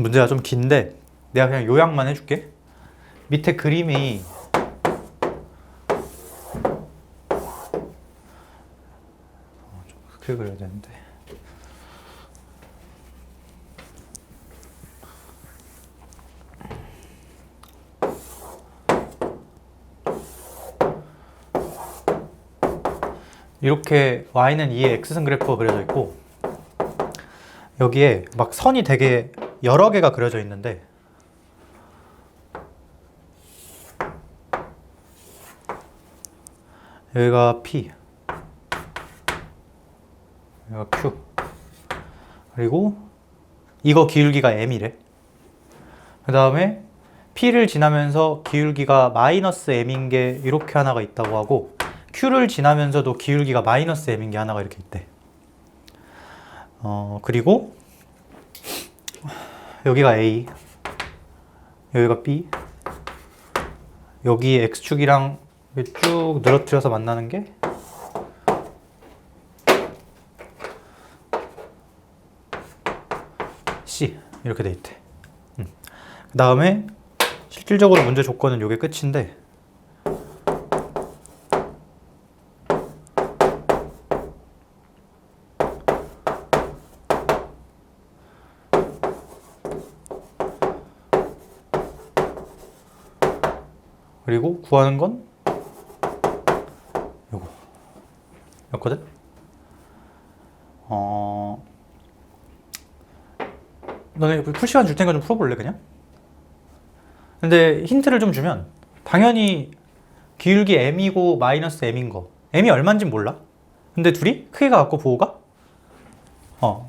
문제가 좀 긴데 내가 그냥 요약만 해줄게. 밑에 그림이 좀 크게 그려야 되는데 이렇게 y는 2의 x승 그래프가 그려져 있고 여기에 막 선이 되게 여러 개가 그려져 있는데 여기가 p, 여기가 q, 그리고 이거 기울기가 m이래. 그 다음에 p를 지나면서 기울기가 마이너스 m인 게 이렇게 하나가 있다고 하고 q를 지나면서도 기울기가 마이너스 m인 게 하나가 이렇게 있대. 그리고 여기가 a, 여기가 b, 여기 x축이랑 쭉 늘어뜨려서 만나는 게 c 이렇게 돼 있대. 그 다음에 실질적으로 문제 조건은 이게 끝인데 그리고 구하는 건 요거 였거든. 너네 풀시간 줄 테니까 좀 풀어볼래 그냥? 근데 힌트를 좀 주면 당연히 기울기 m이고 마이너스 m인 거 m이 얼마인지 몰라. 근데 둘이 크기가 같고 보호가 어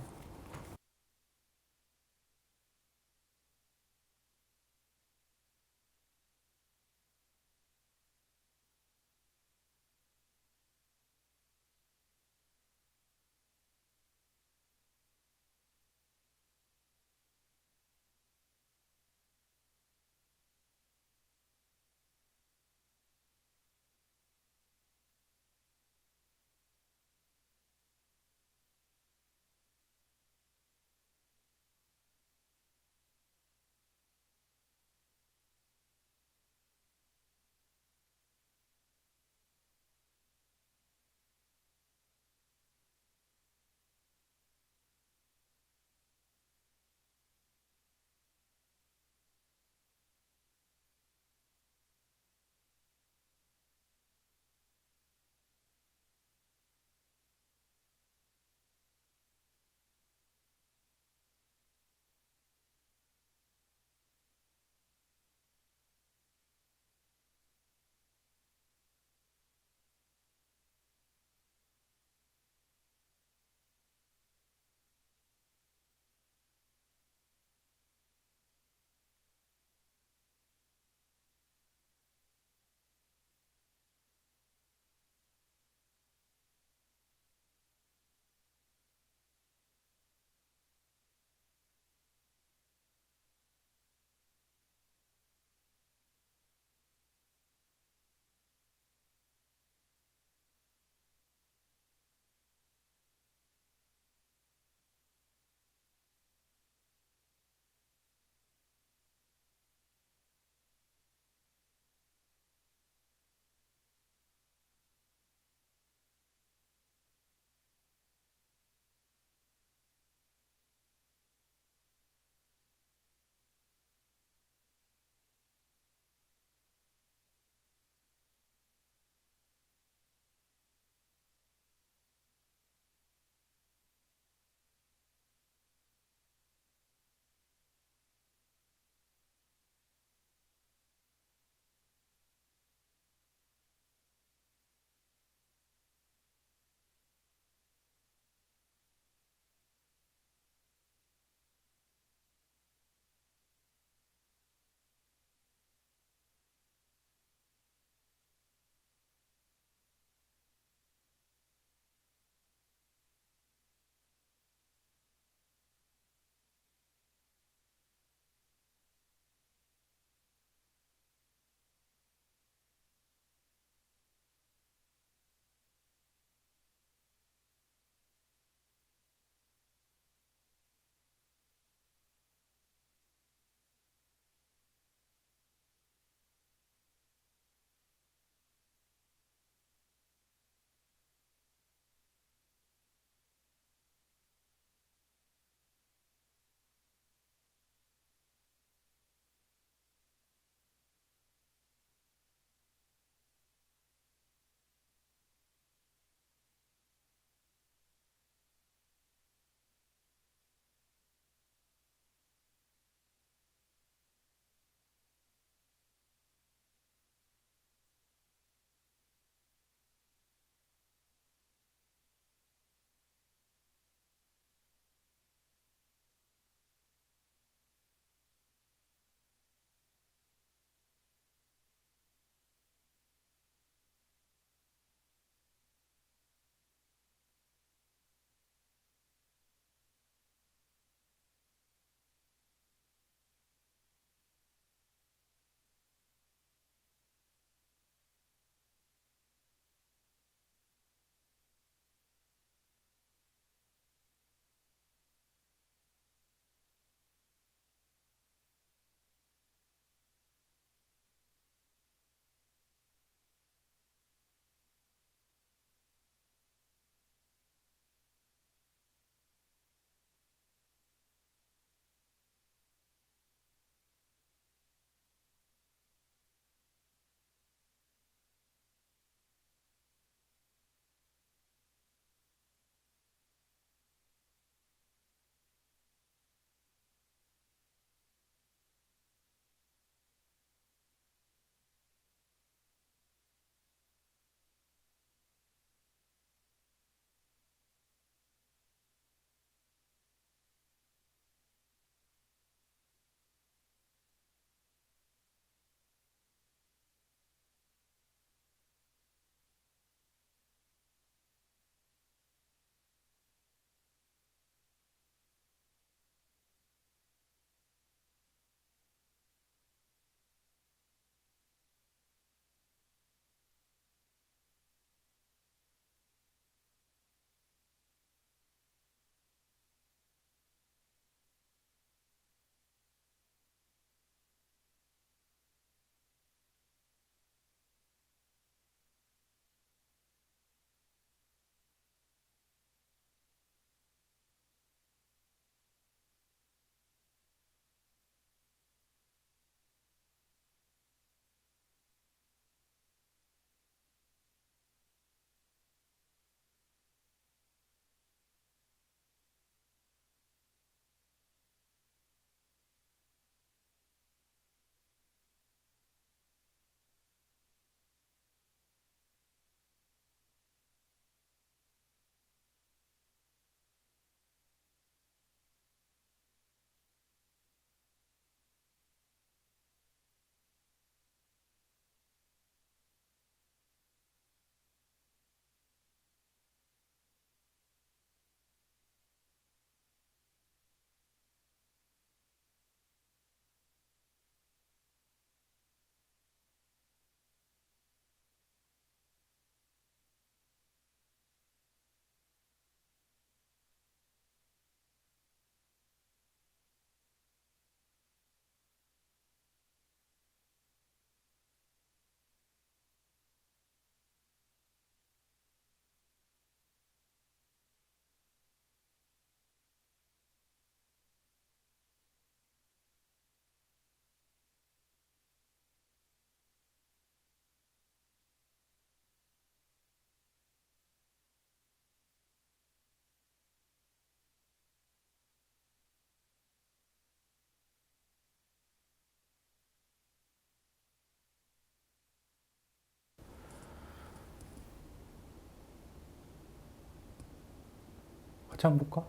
같이 한번 볼까?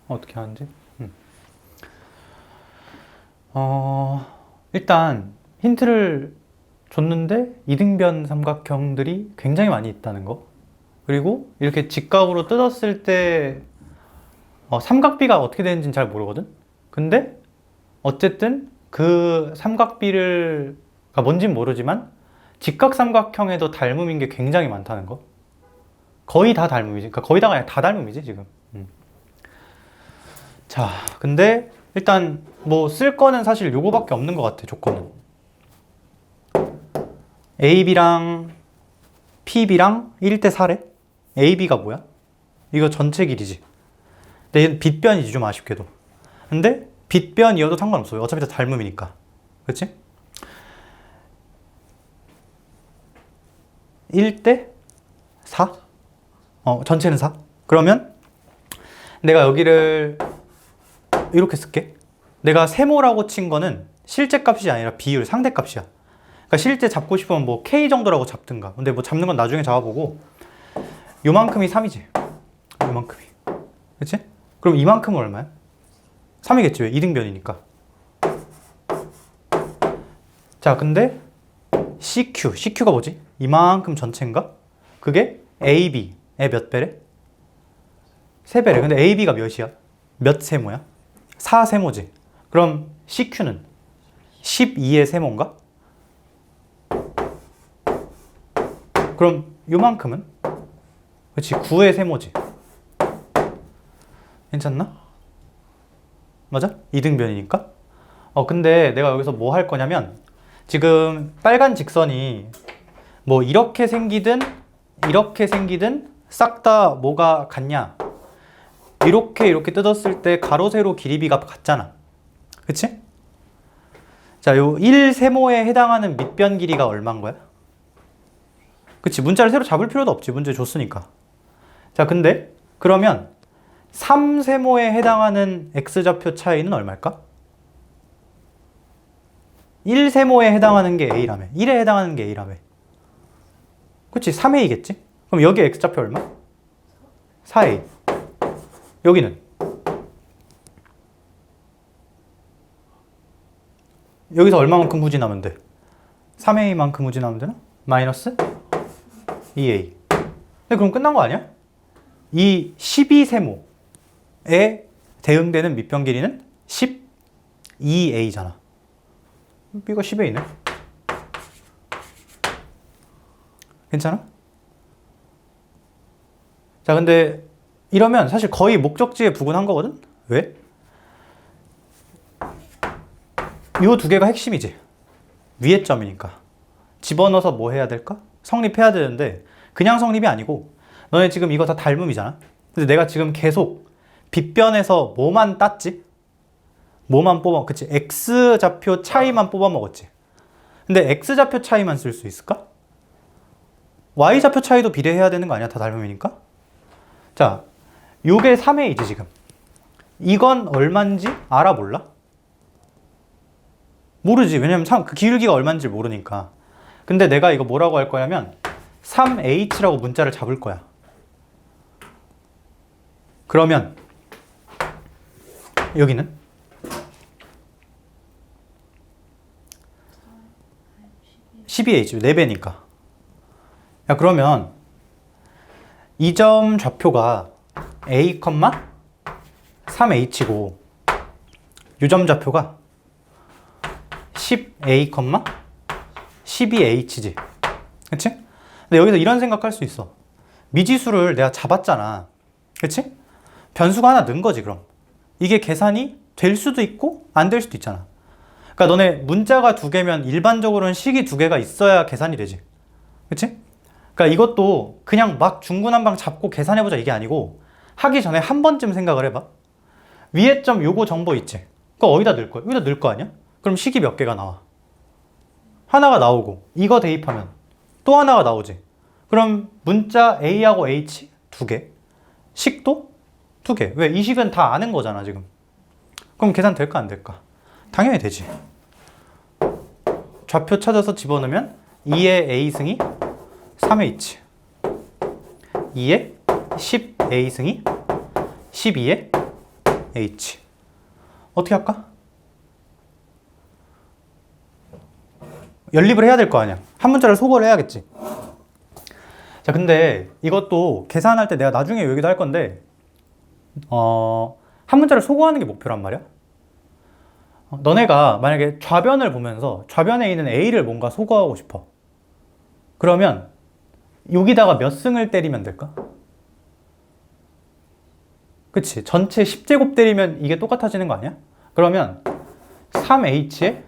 어떻게 하는지. 일단 힌트를 줬는데 이등변 삼각형들이 굉장히 많이 있다는 거. 그리고 이렇게 직각으로 뜯었을 때 삼각비가 어떻게 되는지는 잘 모르거든? 근데 어쨌든 그 삼각비를 뭔진 모르지만 직각 삼각형에도 닮음인 게 굉장히 많다는 거. 거의 다 닮음이지. 그러니까 거의다가 아니라 다 닮음이지 지금. 자, 근데 일단 뭐 쓸 거는 사실 요거밖에 없는 것 같아. 조건은 AB랑 PB랑 1대 4래. AB가 뭐야? 이거 전체 길이지. 근데 얘는 빗변이지, 좀 아쉽게도. 근데 빗변이어도 상관없어요. 어차피 다 닮음이니까. 그치? 1대 4? 전체는 4? 그러면 내가 여기를 이렇게 쓸게. 내가 세모라고 친 거는 실제 값이 아니라 비율, 상대 값이야. 그러니까 실제 잡고 싶으면 뭐 K 정도라고 잡든가. 근데 뭐 잡는 건 나중에 잡아보고 요만큼이 3이지. 요만큼이. 그치? 그럼 이만큼은 얼마야? 3이겠지. 왜? 이등변이니까. 자, 근데 CQ가 뭐지? 이만큼 전체인가? 그게 AB의 몇 배래? 3배래. 근데 AB가 몇이야? 몇 세모야? 4세모지. 그럼 CQ는 12의 세모인가? 그럼 요만큼은? 그렇지, 9의 세모지. 괜찮나? 맞아? 이등변이니까? 근데 내가 여기서 뭐 할 거냐면 지금 빨간 직선이 뭐 이렇게 생기든 싹 다 뭐가 같냐? 이렇게 뜯었을 때 가로 세로 길이비가 같잖아. 그치? 자, 요 1세모에 해당하는 밑변 길이가 얼마인 거야? 그치, 문자를 새로 잡을 필요도 없지. 문제 줬으니까. 자, 근데 그러면 3세모에 해당하는 x좌표 차이는 얼마일까? 1세모에 해당하는 게 a라며. 1에 해당하는 게 a라며. 그치, 3a겠지? 그럼 여기 x좌표 얼마? 4a. 여기는? 여기서 얼마만큼 후진하면 돼? 3a만큼 후진하면 되나? 마이너스 2a. 근데 그럼 끝난 거 아니야? 이 12세모에 대응되는 밑변 길이는 12a잖아. B가 10a네. 괜찮아? 자, 근데 이러면 사실 거의 목적지에 부근한 거거든? 왜? 요 두 개가 핵심이지. 위의 점이니까. 집어넣어서 뭐 해야 될까? 성립해야 되는데 그냥 성립이 아니고 너네 지금 이거 다 닮음이잖아. 근데 내가 지금 계속 빗변에서 뭐만 땄지? 뭐만 뽑아, 그치? X좌표 차이만 뽑아 먹었지. 근데 X좌표 차이만 쓸 수 있을까? Y좌표 차이도 비례해야 되는 거 아니야? 다 닮음이니까? 자, 요게 3A지 지금. 이건 얼만지 알아 몰라? 모르지. 왜냐면 그 기울기가 얼만지 모르니까. 근데 내가 이거 뭐라고 할 거냐면 3H라고 문자를 잡을 거야. 그러면 여기는 12H, 4배니까. 야, 그러면 이 점 좌표가 A, 3H고 이 점 좌표가 10A, 12H지. 그치? 근데 여기서 이런 생각할 수 있어. 미지수를 내가 잡았잖아. 그치? 변수가 하나 넣은 거지, 그럼. 이게 계산이 될 수도 있고 안 될 수도 있잖아. 그러니까 너네 문자가 2개면 일반적으로는 식이 2개가 있어야 계산이 되지. 그치? 그러니까 이것도 그냥 막 중구난방 잡고 계산해보자 이게 아니고 하기 전에 한 번쯤 생각을 해봐. 위에 점 요거 정보 있지? 그거 어디다 넣을 거야? 여기다 넣을 거 아니야? 그럼 식이 몇 개가 나와? 하나가 나오고 이거 대입하면 또 하나가 나오지. 그럼 문자 A하고 H 2개, 식도 2개. 왜? 이 식은 다 아는 거잖아 지금. 그럼 계산 될까 안 될까? 당연히 되지. 좌표 찾아서 집어넣으면 2의 A승이 3H, 2의 10A승이 12에 H. 어떻게 할까? 연립을 해야 될 거 아니야. 한 문자를 소거를 해야겠지. 자, 근데 이것도 계산할 때 내가 나중에 얘기도 할 건데 한 문자를 소거하는 게 목표란 말이야. 너네가 만약에 좌변을 보면서 좌변에 있는 A를 뭔가 소거하고 싶어. 그러면 여기다가 몇 승을 때리면 될까? 그치? 전체 10제곱 때리면 이게 똑같아지는 거 아니야? 그러면 3H에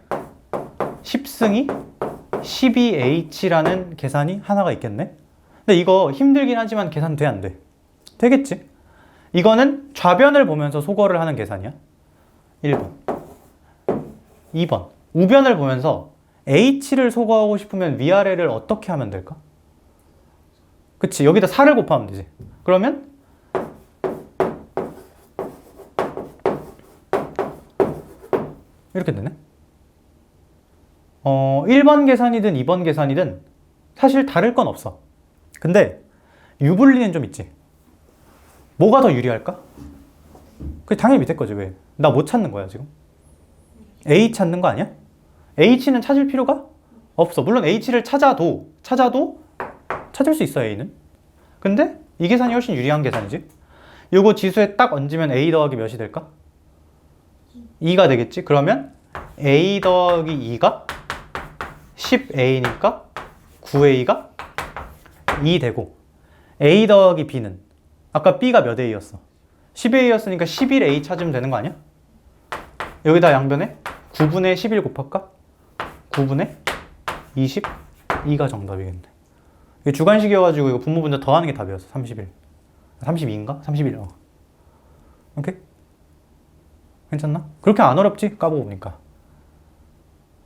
10승이 12H라는 계산이 하나가 있겠네? 근데 이거 힘들긴 하지만 계산 돼, 안 돼? 되겠지? 이거는 좌변을 보면서 소거를 하는 계산이야. 1번. 2번. 우변을 보면서 H를 소거하고 싶으면 위아래를 어떻게 하면 될까? 그치? 여기다 4를 곱하면 되지. 그러면 이렇게 되네. 1번 계산이든 2번 계산이든 사실 다를 건 없어. 근데 유불리는 좀 있지. 뭐가 더 유리할까? 그게 당연히 밑에 거지. 왜? 나 못 찾는 거야 지금. A 찾는 거 아니야? H는 찾을 필요가 없어. 물론 H를 찾아도 찾을 수 있어, A는. 근데 이 계산이 훨씬 유리한 계산이지. 요거 지수에 딱 얹으면 A 더하기 몇이 될까? 2가 되겠지. 그러면 A 더하기 2가 10A니까 9A가 2 되고, A 더하기 B는 아까 B가 몇 A였어? 10A였으니까 11A 찾으면 되는 거 아니야? 여기다 양변에 9분의 11 곱할까? 9분의 22가 정답이겠네. 이게 주관식이어가지고 이거 분모분자 더하는 게 답이었어. 31. 32인가? 31. 오케이? 괜찮나? 그렇게 안 어렵지? 까보고 보니까.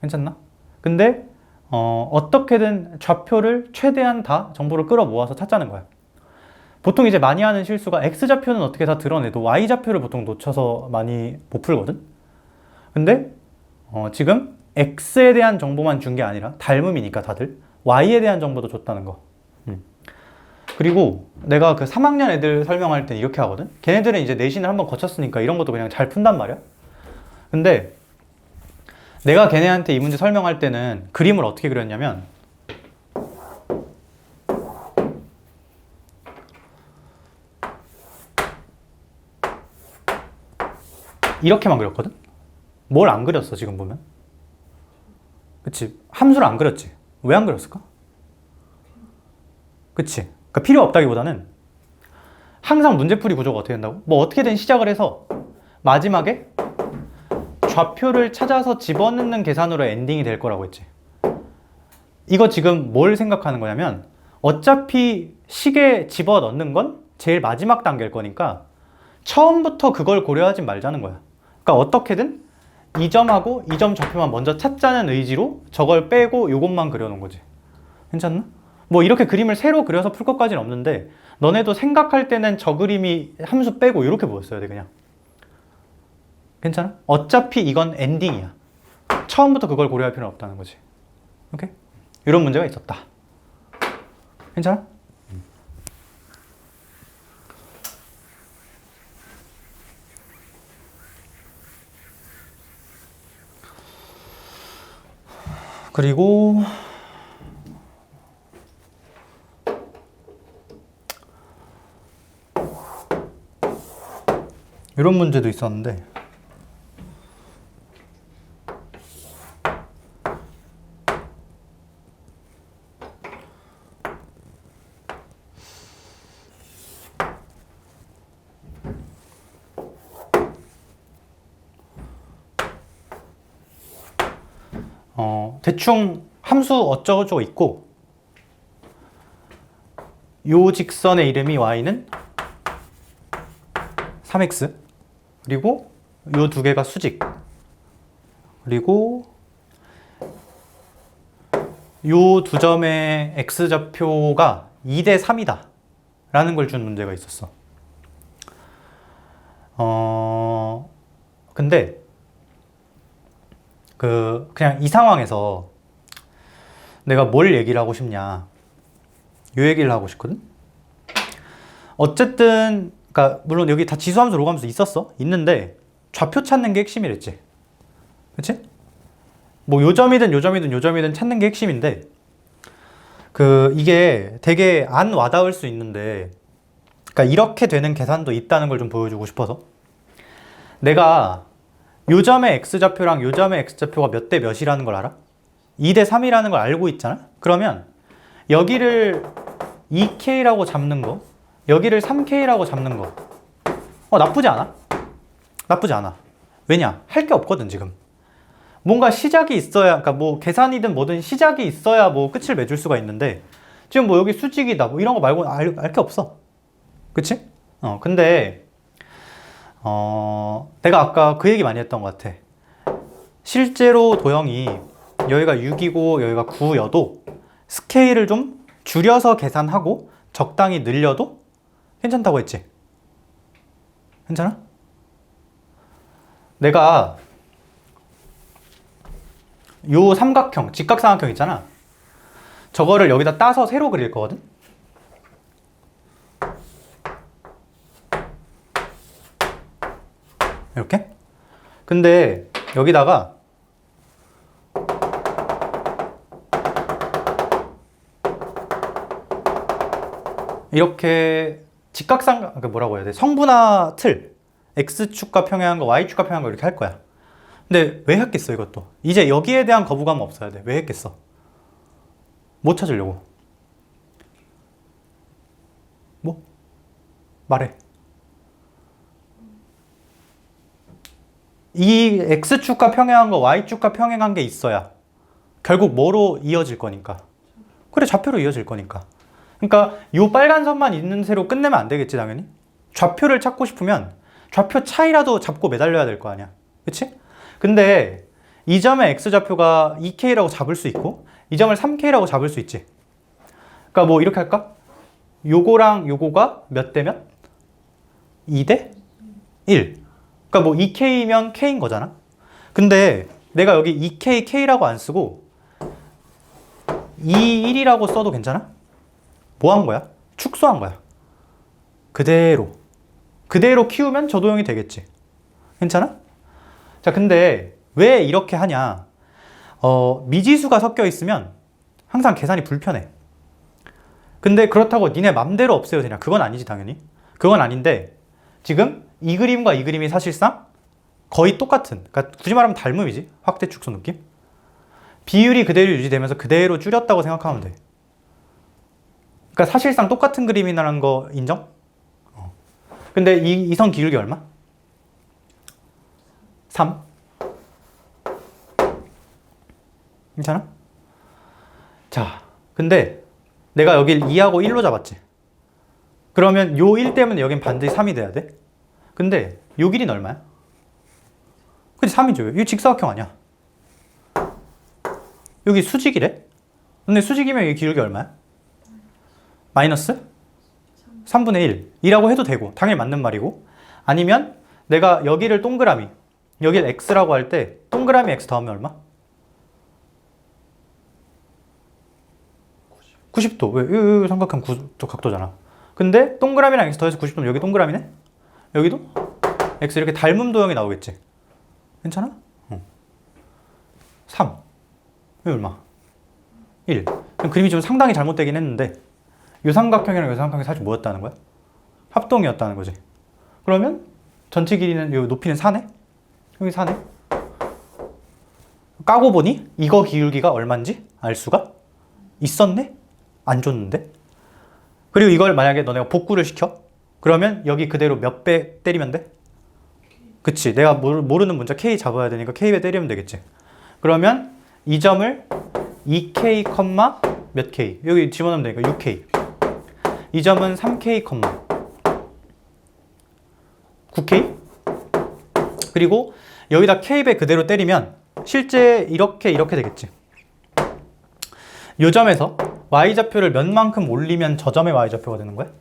괜찮나? 근데 어떻게든 좌표를 최대한 다 정보를 끌어모아서 찾자는 거야. 보통 이제 많이 하는 실수가 X좌표는 어떻게 다 드러내도 Y좌표를 보통 놓쳐서 많이 못 풀거든? 근데 지금 X에 대한 정보만 준 게 아니라 닮음이니까 다들 Y에 대한 정보도 줬다는 거. 그리고 내가 그 3학년 애들 설명할 때 이렇게 하거든? 걔네들은 이제 내신을 한번 거쳤으니까 이런 것도 그냥 잘 푼단 말이야. 근데 내가 걔네한테 이 문제 설명할 때는 그림을 어떻게 그렸냐면 이렇게만 그렸거든? 뭘 안 그렸어 지금 보면? 그치? 함수를 안 그렸지? 왜 안 그렸을까? 그치? 그러니까 필요 없다기보다는 항상 문제풀이 구조가 어떻게 된다고? 뭐 어떻게든 시작을 해서 마지막에 좌표를 찾아서 집어넣는 계산으로 엔딩이 될 거라고 했지. 이거 지금 뭘 생각하는 거냐면 어차피 식에 집어넣는 건 제일 마지막 단계일 거니까 처음부터 그걸 고려하지 말자는 거야. 그러니까 어떻게든 이 점하고 이 점 좌표만 먼저 찾자는 의지로 저걸 빼고 요것만 그려놓은 거지. 괜찮나? 뭐 이렇게 그림을 새로 그려서 풀 것까지는 없는데 너네도 생각할 때는 저 그림이 함수 빼고 이렇게 보였어야 돼 그냥. 괜찮아? 어차피 이건 엔딩이야. 처음부터 그걸 고려할 필요는 없다는 거지. 오케이? 이런 문제가 있었다. 괜찮아? 그리고 이런 문제도 있었는데 대충 함수 어쩌고저쩌고 있고 요 직선의 이름이 y는 3x 그리고 요 두 개가 수직 그리고 요 두 점의 x좌표가 2대 3이다 라는 걸 준 문제가 있었어. 근데 그냥 이 상황에서 내가 뭘 얘기를 하고 싶냐 요 얘기를 하고 싶거든. 어쨌든 그러니까 물론 여기 다 지수함수 로감수 있었어. 있는데 좌표 찾는 게 핵심이랬지. 그치? 뭐 요점이든 요점이든 요점이든 찾는 게 핵심인데 이게 되게 안 와닿을 수 있는데 그러니까 이렇게 되는 계산도 있다는 걸 좀 보여주고 싶어서 내가 요점의 x좌표랑 요점의 x좌표가 몇 대 몇이라는 걸 알아? 2대 3이라는 걸 알고 있잖아? 그러면 여기를 2k라고 잡는 거 여기를 3k라고 잡는 거 나쁘지 않아? 나쁘지 않아. 왜냐? 할 게 없거든 지금. 뭔가 시작이 있어야 그러니까 뭐 계산이든 뭐든 시작이 있어야 뭐 끝을 맺을 수가 있는데 지금 뭐 여기 수직이다 뭐 이런 거 말고 알 게 없어. 그치? 근데 내가 아까 그 얘기 많이 했던 것 같아. 실제로 도형이 여기가 6이고 여기가 9여도 스케일을 좀 줄여서 계산하고 적당히 늘려도 괜찮다고 했지? 괜찮아? 내가 요 삼각형, 직각삼각형 있잖아. 저거를 여기다 따서 세로 그릴 거거든? 이렇게? 근데 여기다가 이렇게 그러니까 뭐라고 해야 돼? 성분화 틀 X축과 평행한 거, Y축과 평행한 거 이렇게 할 거야. 근데 왜 했겠어 이것도? 이제 여기에 대한 거부감은 없어야 돼. 왜 했겠어? 뭐 찾으려고? 뭐? 말해. 이 X축과 평행한 거, Y축과 평행한 게 있어야 결국 뭐로 이어질 거니까. 그래, 좌표로 이어질 거니까. 그러니까 요 빨간 선만 있는 새로 끝내면 안 되겠지 당연히. 좌표를 찾고 싶으면 좌표 차이라도 잡고 매달려야 될 거 아니야. 그치? 근데 이 점의 X좌표가 2K라고 잡을 수 있고 이 점을 3K라고 잡을 수 있지. 그러니까 뭐 이렇게 할까? 요거랑 요거가 몇 대 몇? 2대 1. 그러니까 뭐 2K면 K인 거잖아. 근데 내가 여기 2K, K라고 안 쓰고 2, 1이라고 써도 괜찮아? 뭐 한 거야? 축소한 거야. 그대로 키우면 저 도형이 되겠지. 괜찮아? 자, 근데 왜 이렇게 하냐? 미지수가 섞여 있으면 항상 계산이 불편해. 근데 그렇다고 니네 맘대로 없애도 되냐? 그건 아니지 당연히. 그건 아닌데 지금 이 그림과 이 그림이 사실상 거의 똑같은, 그러니까 굳이 말하면 닮음이지. 확대 축소 느낌. 비율이 그대로 유지되면서 그대로 줄였다고 생각하면 돼. 그러니까 사실상 똑같은 그림이라는 거 인정? 근데 이 선 기울기 얼마? 3. 괜찮아? 자, 근데 내가 여길 2하고 1로 잡았지. 그러면 요 1 때문에 여긴 반드시 3이 돼야 돼. 근데 요 길이는 얼마야? 그치, 3이죠. 이거 직사각형 아니야. 여기 수직이래? 근데 수직이면 여기 기울기 얼마야? 마이너스 3분의 1이라고 해도 되고 당연히 맞는 말이고, 아니면 내가 여기를 동그라미, 여기를 x라고 할 때 동그라미 x 더하면 얼마? 90도. 왜? 이 삼각형 각도잖아. 근데 동그라미랑 x 더해서 90도면 여기 동그라미네? 여기도 x 이렇게 닮은 도형이 나오겠지. 괜찮아? 3. 여기 얼마? 1. 그림이 좀 상당히 잘못되긴 했는데 이 삼각형이랑 이 삼각형이 사실 뭐였다는 거야? 합동이었다는 거지. 그러면 전체 길이는, 이 높이는 4네? 여기 4네? 까고 보니 이거 기울기가 얼마인지 알 수가 있었네? 안 줬는데? 그리고 이걸 만약에 너네가 복구를 시켜? 그러면 여기 그대로 몇 배 때리면 돼? 그치, 내가 모르는 문자 K 잡아야 되니까 K배 때리면 되겠지. 그러면 이 점을 2K, 몇 K? 여기 집어넣으면 되니까 6K. 이 점은 3K, 9K? 그리고 여기다 K배 그대로 때리면 실제 이렇게 되겠지. 이 점에서 Y좌표를 몇 만큼 올리면 저 점의 Y좌표가 되는 거야?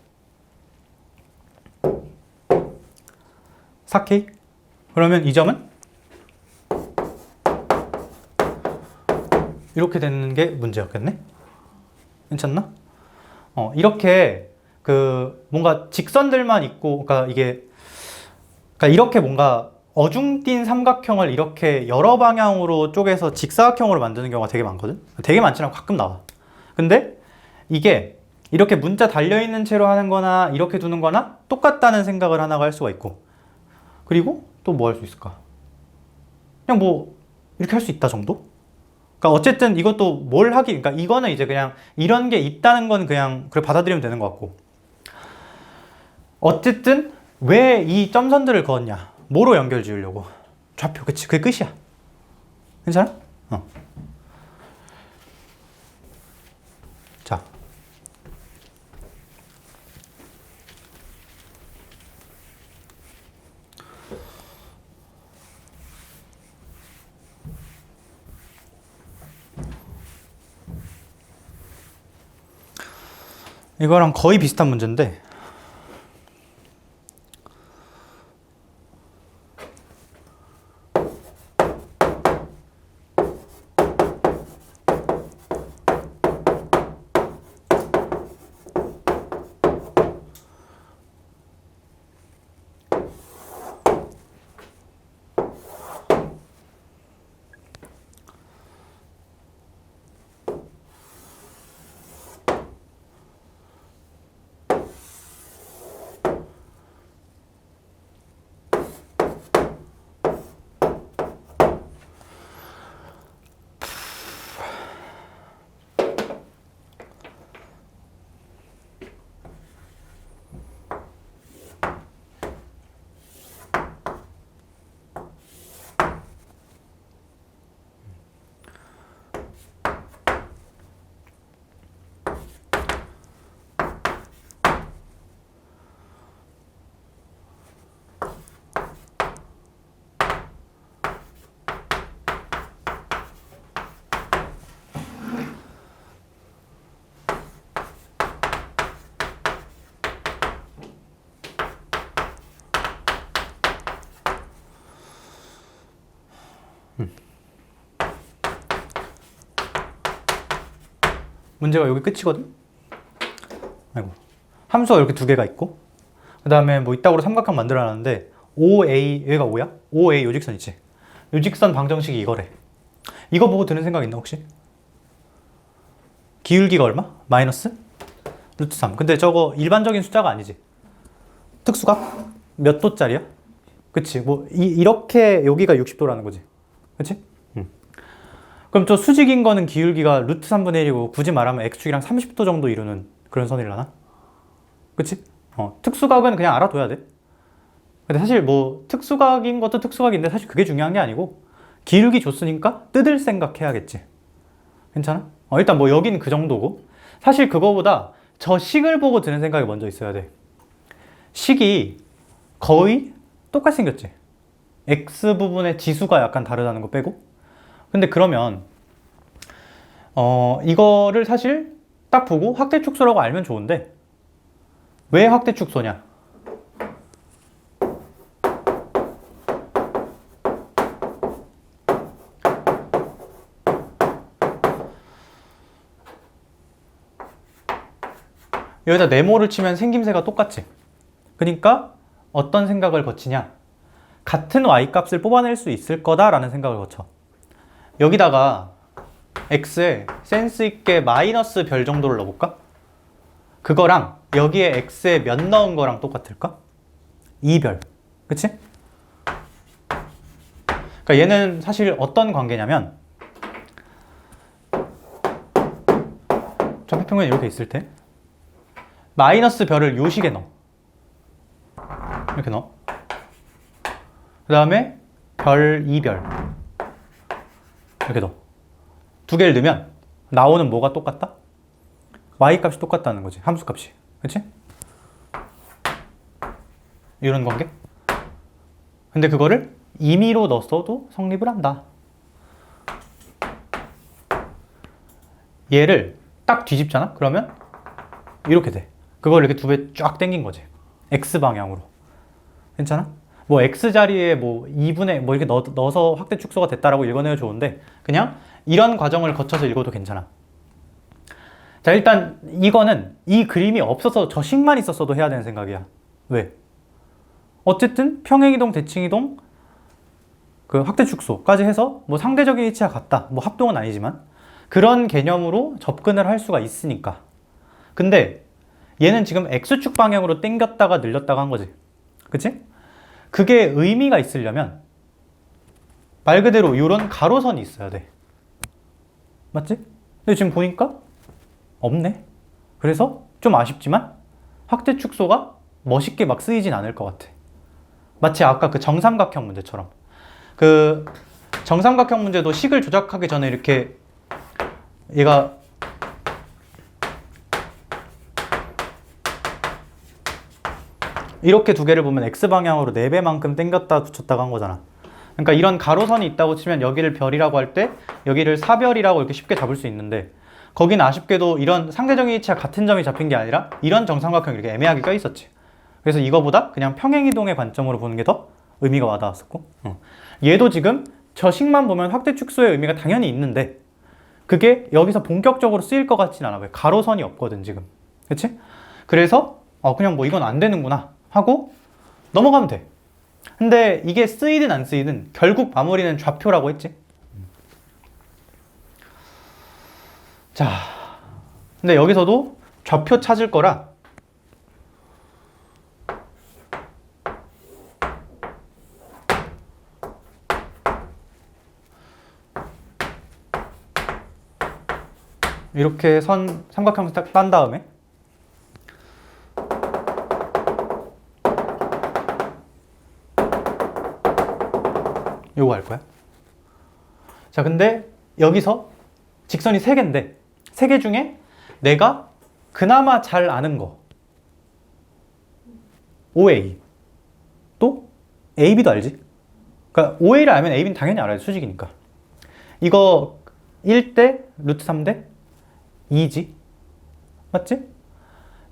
4K? 그러면 이 점은 이렇게 되는 게 문제였겠네? 괜찮나? 이렇게 그 뭔가 직선들만 있고, 그러니까 이게 그러니까 이렇게 뭔가 어중뛴 삼각형을 이렇게 여러 방향으로 쪼개서 직사각형으로 만드는 경우가 되게 많거든. 되게 많지 않고 가끔 나와. 근데 이게 이렇게 문자 달려있는 채로 하는 거나 이렇게 두는 거나 똑같다는 생각을 하나가 할 수가 있고, 그리고 또 뭐 할 수 있을까? 그냥 뭐 이렇게 할 수 있다 정도? 그러니까 어쨌든 이것도 뭘 하기, 그러니까 이거는 이제 그냥 이런 게 있다는 건 그냥 그래 받아들이면 되는 것 같고, 어쨌든 왜 이 점선들을 그었냐? 뭐로 연결 지으려고? 좌표, 그치? 그게 끝이야. 괜찮아? 자. 이거랑 거의 비슷한 문제인데, 문제가 여기 끝이거든? 아이고. 함수가 이렇게 두 개가 있고, 그 다음에 뭐 이따구로 삼각형 만들어놨는데, OA, 여기가 5야? OA 요직선 있지? 요직선 방정식이 이거래. 이거 보고 드는 생각 있나, 혹시? 기울기가 얼마? 마이너스? 루트 3. 근데 저거 일반적인 숫자가 아니지. 특수각? 몇 도짜리야? 그치? 뭐, 이렇게 여기가 60도라는 거지. 그치? 그럼 저 수직인 거는 기울기가 루트 3분의 1이고, 굳이 말하면 x축이랑 30도 정도 이루는 그런 선이려나? 그치? 특수각은 그냥 알아둬야 돼. 근데 사실 뭐 특수각인 것도 특수각인데 사실 그게 중요한 게 아니고, 기울기 줬으니까 뜯을 생각 해야겠지. 괜찮아? 일단 뭐 여긴 그 정도고, 사실 그거보다 저 식을 보고 드는 생각이 먼저 있어야 돼. 식이 거의 똑같이 생겼지. x 부분의 지수가 약간 다르다는 거 빼고. 근데 그러면 이거를 사실 딱 보고 확대축소라고 알면 좋은데, 왜 확대축소냐? 여기다 네모를 치면 생김새가 똑같지. 그러니까 어떤 생각을 거치냐? 같은 y값을 뽑아낼 수 있을 거다라는 생각을 거쳐. 여기다가 x에 센스 있게 마이너스 별 정도를 넣어볼까? 그거랑 여기에 x에 몇 넣은 거랑 똑같을까? 2별. 그치? 그러니까 얘는 사실 어떤 관계냐면, 좌표평면이 이렇게 있을 때 마이너스 별을 요 식에 넣어. 이렇게 넣어. 그 다음에 별 2별 이렇게 넣어. 두 개를 넣으면 나오는 뭐가 똑같다? y값이 똑같다는 거지. 함수값이. 그치? 이런 관계? 근데 그거를 임의로 넣었어도 성립을 한다. 얘를 딱 뒤집잖아? 그러면 이렇게 돼. 그걸 이렇게 두 배 쫙 당긴 거지. x방향으로. 괜찮아? 뭐 x자리에 뭐 2분의 뭐 이렇게 넣어서 확대 축소가 됐다라고 읽어내도 좋은데, 그냥 이런 과정을 거쳐서 읽어도 괜찮아. 자, 일단 이거는 이 그림이 없어서 저 식만 있었어도 해야 되는 생각이야. 왜? 어쨌든 평행이동, 대칭이동, 그 확대 축소까지 해서 뭐 상대적인 위치가 같다. 뭐 합동은 아니지만 그런 개념으로 접근을 할 수가 있으니까. 근데 얘는 지금 X축 방향으로 당겼다가 늘렸다가 한 거지. 그치? 그게 의미가 있으려면 말 그대로 이런 가로선이 있어야 돼. 맞지? 근데 지금 보니까 없네. 그래서 좀 아쉽지만 확대 축소가 멋있게 막 쓰이진 않을 것 같아. 마치 아까 그 정삼각형 문제처럼. 그 정삼각형 문제도 식을 조작하기 전에 이렇게 얘가 이렇게 두 개를 보면 X방향으로 4배만큼 당겼다 붙였다가 한 거잖아. 그러니까 이런 가로선이 있다고 치면 여기를 별이라고 할 때 여기를 사별이라고 이렇게 쉽게 잡을 수 있는데 거기는 아쉽게도 이런 상대적인 위치와 같은 점이 잡힌 게 아니라 이런 정삼각형이 이렇게 애매하게 껴 있었지. 그래서 이거보다 그냥 평행이동의 관점으로 보는 게 더 의미가 와닿았었고 얘도 지금 저 식만 보면 확대 축소의 의미가 당연히 있는데 그게 여기서 본격적으로 쓰일 것 같진 않아. 왜? 가로선이 없거든 지금. 그치? 그래서 그냥 뭐 이건 안 되는구나 하고 넘어가면 돼. 근데 이게 쓰이든 안 쓰이든 결국 마무리는 좌표라고 했지. 자, 근데 여기서도 좌표 찾을 거라 이렇게 선 삼각형 딱 딴 다음에 요거 할 거야. 자, 근데 여기서 직선이 3개인데 3개 중에 내가 그나마 잘 아는 거 OA 또 AB도 알지? 그러니까 OA를 알면 AB는 당연히 알아야지. 수직이니까. 이거 1대 루트 3대 2지? 맞지?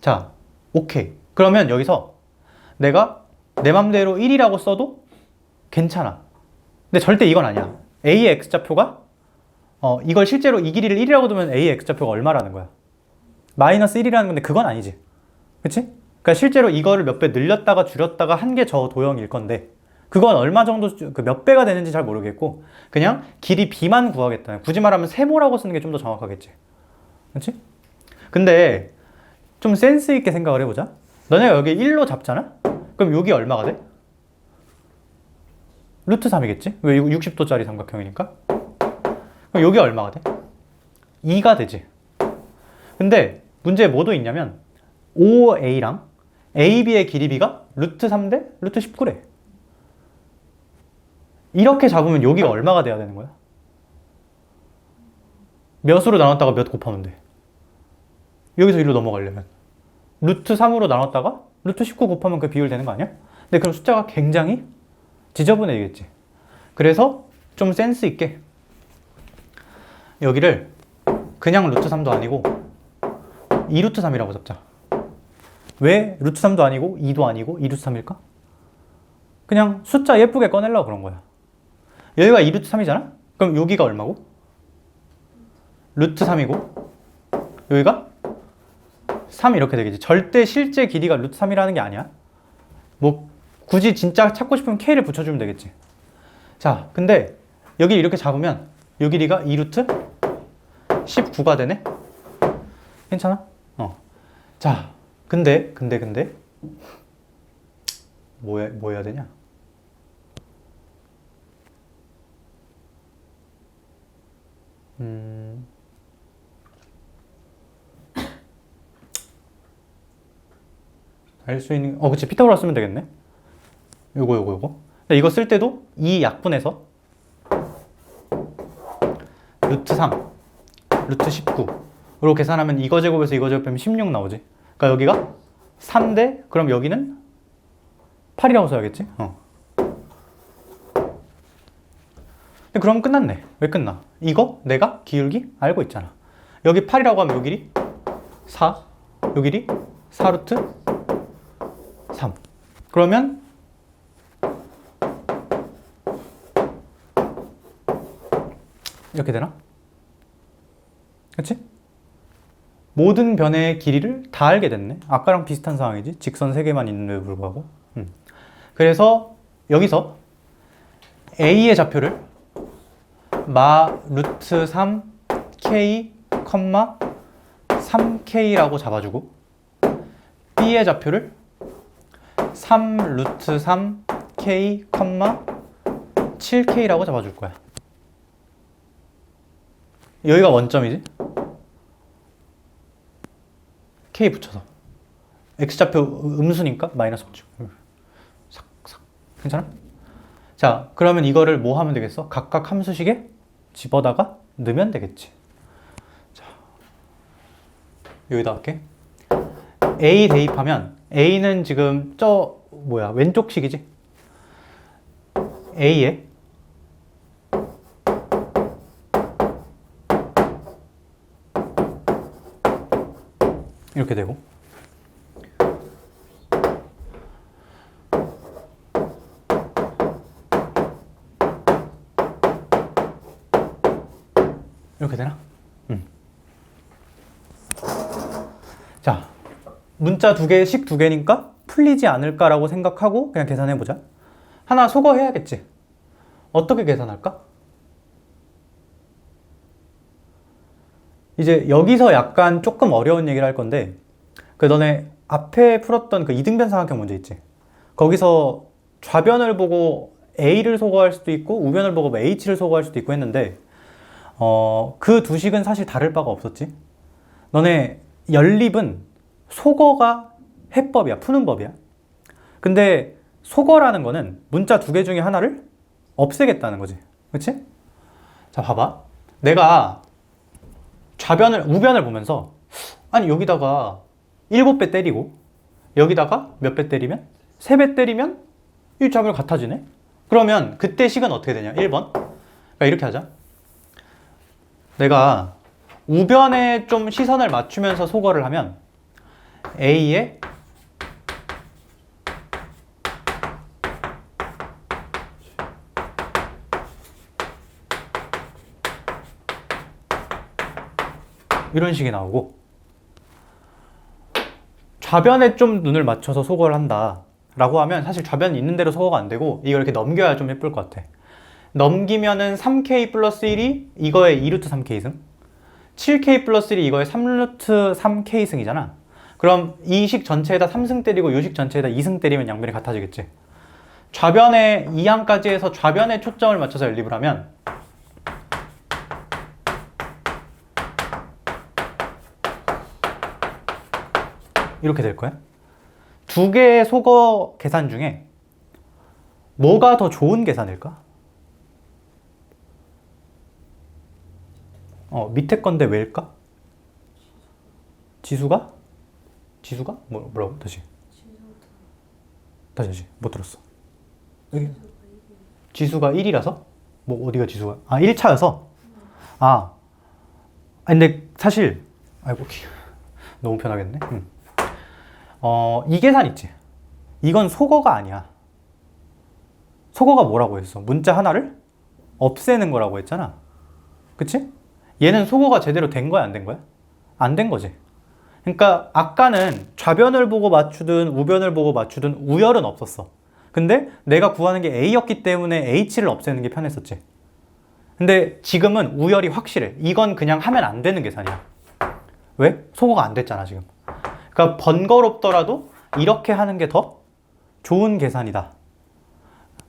자, 오케이. 그러면 여기서 내가 내 맘대로 1이라고 써도 괜찮아. 근데 절대 이건 아니야. A의 X좌표가 이걸 실제로 이 길이를 1이라고 두면 A의 X좌표가 얼마라는 거야? 마이너스 1이라는 건데 그건 아니지. 그치? 그러니까 실제로 이거를 몇 배 늘렸다가 줄였다가 한 게 저 도형일 건데 그건 얼마 정도 몇 배가 되는지 잘 모르겠고 그냥 길이 B만 구하겠다. 굳이 말하면 세모라고 쓰는 게 좀 더 정확하겠지. 그치? 근데 좀 센스 있게 생각을 해보자. 너네가 여기 1로 잡잖아? 그럼 여기 얼마가 돼? 루트 3이겠지? 왜 60도짜리 삼각형이니까? 그럼 여기 얼마가 돼? 2가 되지. 근데 문제에 뭐도 있냐면 OA랑 AB의 길이 B가 루트 3대 루트 19래. 이렇게 잡으면 여기가 얼마가 돼야 되는 거야? 몇으로 나눴다가 몇 곱하면 돼? 여기서 1로 넘어가려면 루트 3으로 나눴다가 루트 19 곱하면 그 비율 되는 거 아니야? 근데 그럼 숫자가 굉장히 지저분해지겠지. 그래서 좀 센스 있게 여기를 그냥 루트 3도 아니고 2루트 3이라고 잡자. 왜 루트 3도 아니고 2도 아니고 2루트 3일까? 그냥 숫자 예쁘게 꺼내려고 그런 거야. 여기가 2루트 3이잖아? 그럼 여기가 얼마고? 루트 3이고 여기가 3 이렇게 되겠지. 절대 실제 길이가 루트 3이라는 게 아니야. 뭐 굳이 진짜 찾고 싶으면 K를 붙여주면 되겠지. 자, 근데 여기 이렇게 잡으면 요 길이가 2루트 19가 되네? 괜찮아? 자, 근데 뭐 해야 되냐? 알 수 있는 그치, 피타고라스 쓰면 되겠네. 요거. 근데 이거 쓸 때도 이 약분해서 루트 3, 루트 19로 계산하면 이거 제곱에서 이거 제곱하면 16 나오지. 그러니까 여기가 3대 그럼 여기는 8이라고 써야겠지. 근데 그럼 끝났네. 왜 끝나? 이거 내가 기울기 알고 있잖아. 여기 8이라고 하면 요 길이 4, 요 길이 4루트 3. 그러면 이렇게 되나? 그치? 모든 변의 길이를 다 알게 됐네. 아까랑 비슷한 상황이지. 직선 3개만 있는데도 불구하고. 그래서 여기서 a의 좌표를 마 루트 3k, 3k라고 잡아주고 b의 좌표를 3 루트 3k, 7k라고 잡아줄 거야. 여기가 원점이지? k 붙여서 x좌표 음수니까 마이너스 붙이고 삭삭. 괜찮아? 자, 그러면 이거를 뭐 하면 되겠어? 각각 함수식에 집어다가 넣으면 되겠지. 자, 여기다 할게. a 대입하면 a는 지금 왼쪽 식이지? a에 이렇게 되고 이렇게 되나? 자, 문자 2개, 식 2개니까 풀리지 않을까라고 생각하고 그냥 계산해보자. 하나 소거해야겠지. 어떻게 계산할까? 이제 여기서 약간 조금 어려운 얘기를 할 건데, 너네 앞에 풀었던 그 이등변 삼각형 문제 있지? 거기서 좌변을 보고 A를 소거할 수도 있고 우변을 보고 H를 소거할 수도 있고 했는데 그 두 식은 사실 다를 바가 없었지. 너네 연립은 소거가 해법이야, 푸는 법이야. 근데 소거라는 거는 문자 2개 중에 하나를 없애겠다는 거지. 그치? 자, 봐봐. 내가 우변을 보면서 아니 여기다가 7배 때리고 여기다가 몇 배 때리면? 3배 때리면 이 좌변 같아지네? 그러면 그때 식은 어떻게 되냐? 1번. 그러니까 이렇게 하자. 내가 우변에 좀 시선을 맞추면서 소거를 하면 A에 이런 식이 나오고 좌변에 좀 눈을 맞춰서 소거를 한다 라고 하면 사실 좌변이 있는 대로 소거가 안 되고 이걸 이렇게 넘겨야 좀 예쁠 것 같아. 넘기면은 3k 플러스 1이 이거의 2루트 3k 승, 7k 플러스 1이 이거의 3루트 3k 승이잖아. 그럼 이 식 전체에다 3승 때리고 이 식 전체에다 2승 때리면 양변이 같아지겠지. 좌변에 2항까지 해서 좌변에 초점을 맞춰서 연립을 하면 이렇게 될 거야. 2개의 소거 계산 중에 뭐가 더 좋은 계산일까? 밑에 건데 왜일까? 지수가? 뭐라고? 다시 못 들었어. 여기 지수가 1이라서? 어디가 지수가? 1차여서? 근데 사실 아이고 너무 편하겠네. 이 계산 있지? 이건 소거가 아니야. 소거가 뭐라고 했어? 문자 하나를 없애는 거라고 했잖아. 그치? 얘는 소거가 제대로 된 거야, 안 된 거야? 안 된 거지. 그러니까 아까는 좌변을 보고 맞추든 우변을 보고 맞추든 우열은 없었어. 근데 내가 구하는 게 A였기 때문에 H를 없애는 게 편했었지. 근데 지금은 우열이 확실해. 이건 그냥 하면 안 되는 계산이야. 왜? 소거가 안 됐잖아, 지금. 그러니까 번거롭더라도 이렇게 하는 게 더 좋은 계산이다.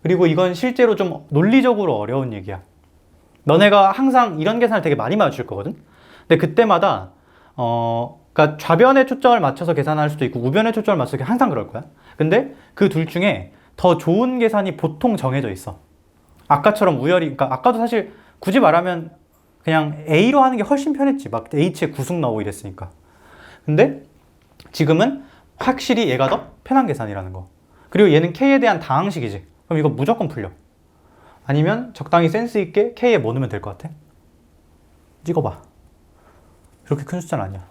그리고 이건 실제로 좀 논리적으로 어려운 얘기야. 너네가 항상 이런 계산을 되게 많이 맞출 거거든? 근데 그때마다, 그러니까 좌변에 초점을 맞춰서 계산할 수도 있고 우변에 초점을 맞춰서 항상 그럴 거야. 근데 그 둘 중에 더 좋은 계산이 보통 정해져 있어. 아까처럼 그러니까 아까도 사실 굳이 말하면 그냥 A로 하는 게 훨씬 편했지. 막 H에 9승 나오고 이랬으니까. 근데 지금은 확실히 얘가 더 편한 계산이라는 거. 그리고 얘는 K에 대한 다항식이지. 그럼 이거 무조건 풀려. 아니면 적당히 센스 있게 K에 뭐 넣으면 될 것 같아? 찍어봐. 그렇게 큰 숫자는 아니야.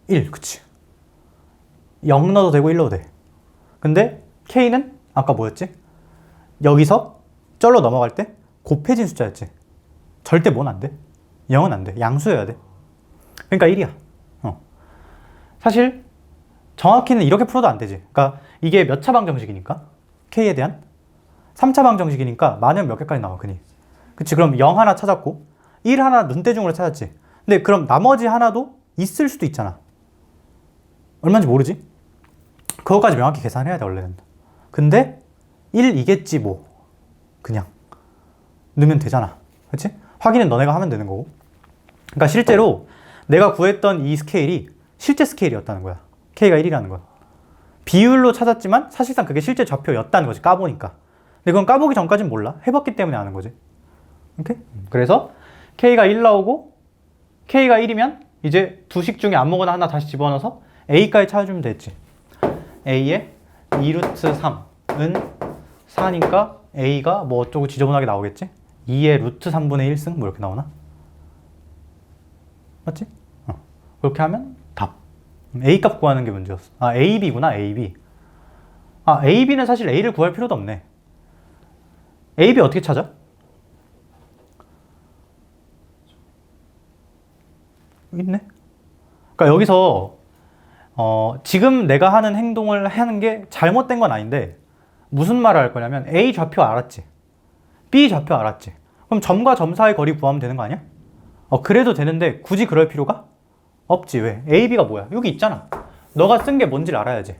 일, 그치. 0 넣어도 되고 1 넣어도 돼. 근데 K는 아까 뭐였지? 여기서 쩔로 넘어갈 때 곱해진 숫자였지. 절대 뭔 안 돼? 0은 안 돼. 양수여야 돼. 그러니까 1이야. 사실 정확히는 이렇게 풀어도 안 되지. 그러니까 이게 몇 차 방정식이니까? K에 대한 3차 방정식이니까 많으면 몇 개까지 나와, 그니? 그치? 그럼 0 하나 찾았고 1 하나 눈대중으로 찾았지. 근데 그럼 나머지 하나도 있을 수도 있잖아. 얼마인지 모르지? 그거까지 명확히 계산해야 돼, 원래는. 근데 1이겠지 뭐. 그냥 넣으면 되잖아. 그치? 확인은 너네가 하면 되는 거고. 그러니까 실제로 내가 구했던 이 스케일이 실제 스케일이었다는 거야. K가 1이라는 거야. 비율로 찾았지만 사실상 그게 실제 좌표였다는 거지, 까보니까. 근데 그건 까보기 전까진 몰라. 해봤기 때문에 아는 거지. 오케이? 그래서 K가 1 나오고 K가 1이면 이제 두 식 중에 아무거나 하나 다시 집어넣어서 A까지 찾아주면 됐지. A의 2루트 3은 4니까 A가 뭐 어쩌고 지저분하게 나오겠지? 2의 루트 3분의 1승? 뭐 이렇게 나오나? 맞지? 그렇게 하면 답. A 값 구하는 게 문제였어. 아, A, B구나, A, B. 아, A, B는 사실 A를 구할 필요도 없네. A, B 어떻게 찾아? 있네? 그러니까 여기서 지금 내가 하는 행동을 하는 게 잘못된 건 아닌데 무슨 말을 할 거냐면 A 좌표 알았지? B 좌표 알았지? 그럼 점과 점 사이 거리 구하면 되는 거 아니야? 그래도 되는데 굳이 그럴 필요가 없지. 왜? A, B가 뭐야? 여기 있잖아. 너가 쓴 게 뭔지를 알아야지.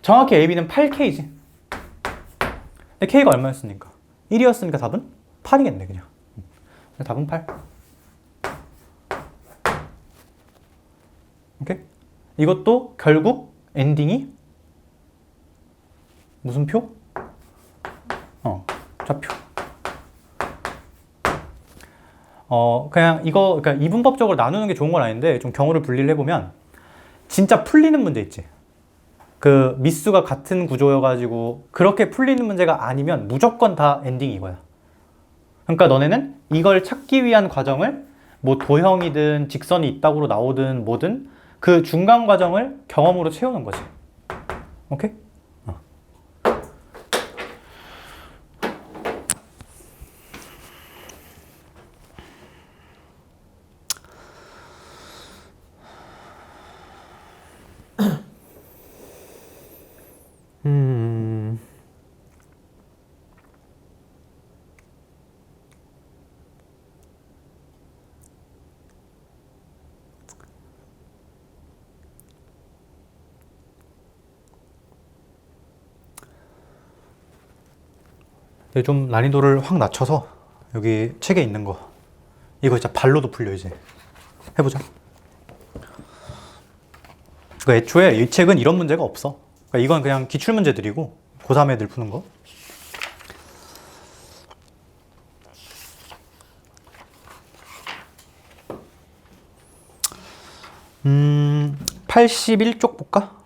정확히 A, B는 8K지. 근데 K가 얼마였으니까? 1이었으니까 답은 8이겠네, 그냥. 답은 8. 오케이? 이것도 결국 엔딩이 무슨 표? 좌표. 그냥 이거, 그러니까 이분법적으로 나누는 게 좋은 건 아닌데, 좀 경우를 분리를 해보면, 진짜 풀리는 문제 있지. 그 미수가 같은 구조여가지고, 그렇게 풀리는 문제가 아니면 무조건 다 엔딩이 이거야. 그러니까 너네는 이걸 찾기 위한 과정을, 뭐 도형이든 직선이 있다고 나오든 뭐든, 그 중간 과정을 경험으로 채우는 거지. 오케이? 좀 난이도를 확 낮춰서 여기 책에 있는 거 이거 진짜 발로도 풀려 이제 해보자. 그러니까 애초에 이 책은 이런 문제가 없어. 그러니까 이건 그냥 기출문제들이고 고3 애들 푸는 거. 81쪽 볼까?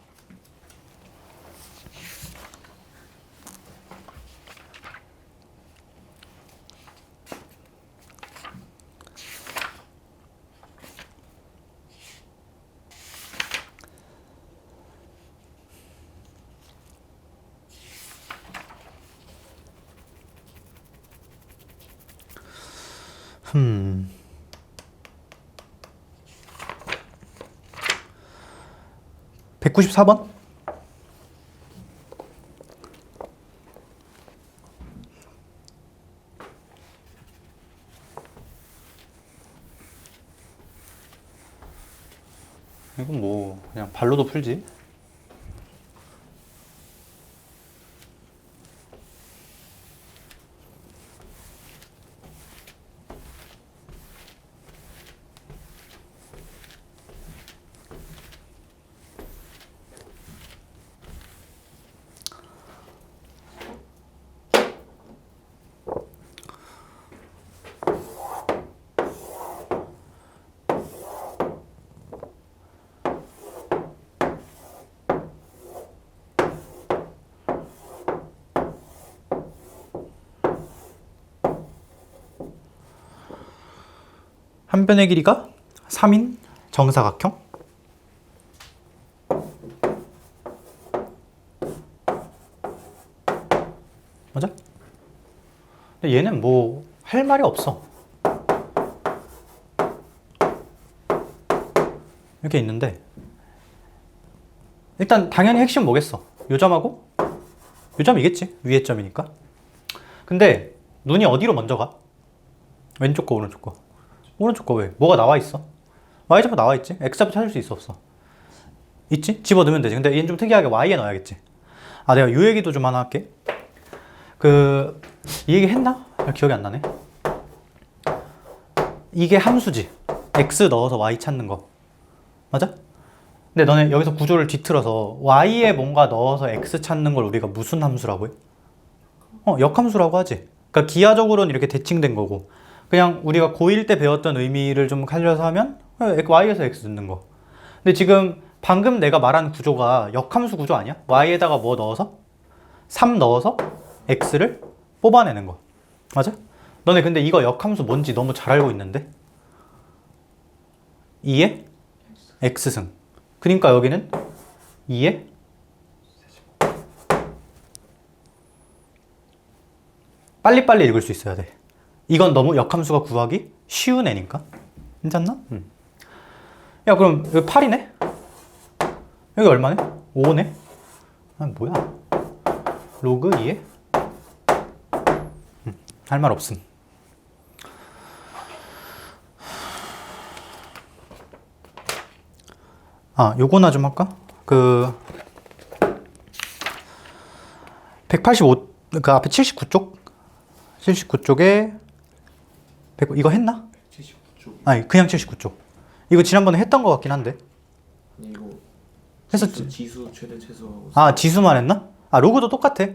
음. 194번? 이건 뭐 그냥 발로도 풀지. 한 변의 길이가 3인 정사각형. 근데 얘는 뭐 할 말이 없어. 이렇게 있는데 일단 당연히 핵심 뭐겠어? 요점하고 요점이겠지. 위의 점이니까. 근데 눈이 어디로 먼저 가? 왼쪽 거 오른쪽 거. 오른쪽 거 왜? 뭐가 나와 있어? y좌표 나와 있지? x좌표 찾을 수 있어 없어? 있지? 집어넣으면 되지. 근데 얘는 좀 특이하게 y에 넣어야겠지. 아, 내가 요 얘기도 좀 하나 할게. 이 얘기 했나? 기억이 안 나네. 이게 함수지. x 넣어서 y 찾는 거. 맞아? 근데 너네 여기서 구조를 뒤틀어서 y에 뭔가 넣어서 x 찾는 걸 우리가 무슨 함수라고 해? 역함수라고 하지. 그러니까 기하적으로는 이렇게 대칭된 거고 그냥 우리가 고1 때 배웠던 의미를 좀 살려서 하면 y에서 x 넣는 거. 근데 지금 방금 내가 말한 구조가 역함수 구조 아니야? y에다가 뭐 넣어서? 3 넣어서 x를 뽑아내는 거. 맞아? 너네 근데 이거 역함수 뭔지 너무 잘 알고 있는데? 2의 x승. 그러니까 여기는 2의 빨리빨리 읽을 수 있어야 돼. 이건 너무 역함수가 구하기 쉬운 애니까. 괜찮나? 야, 그럼 여기 8이네? 여기 얼마네? 5네? 아, 뭐야? 로그 2에? 할 말 없음. 아, 요거나 좀 할까? 185, 그 앞에 79쪽? 79쪽에, 이거 했나? 179쪽. 아니, 그냥 79쪽. 이거 지난번에 했던 것 같긴 한데. 아니 이거 했었지? 지수 최대 최소. 아, 지수만 했나? 아, 로그도 똑같아.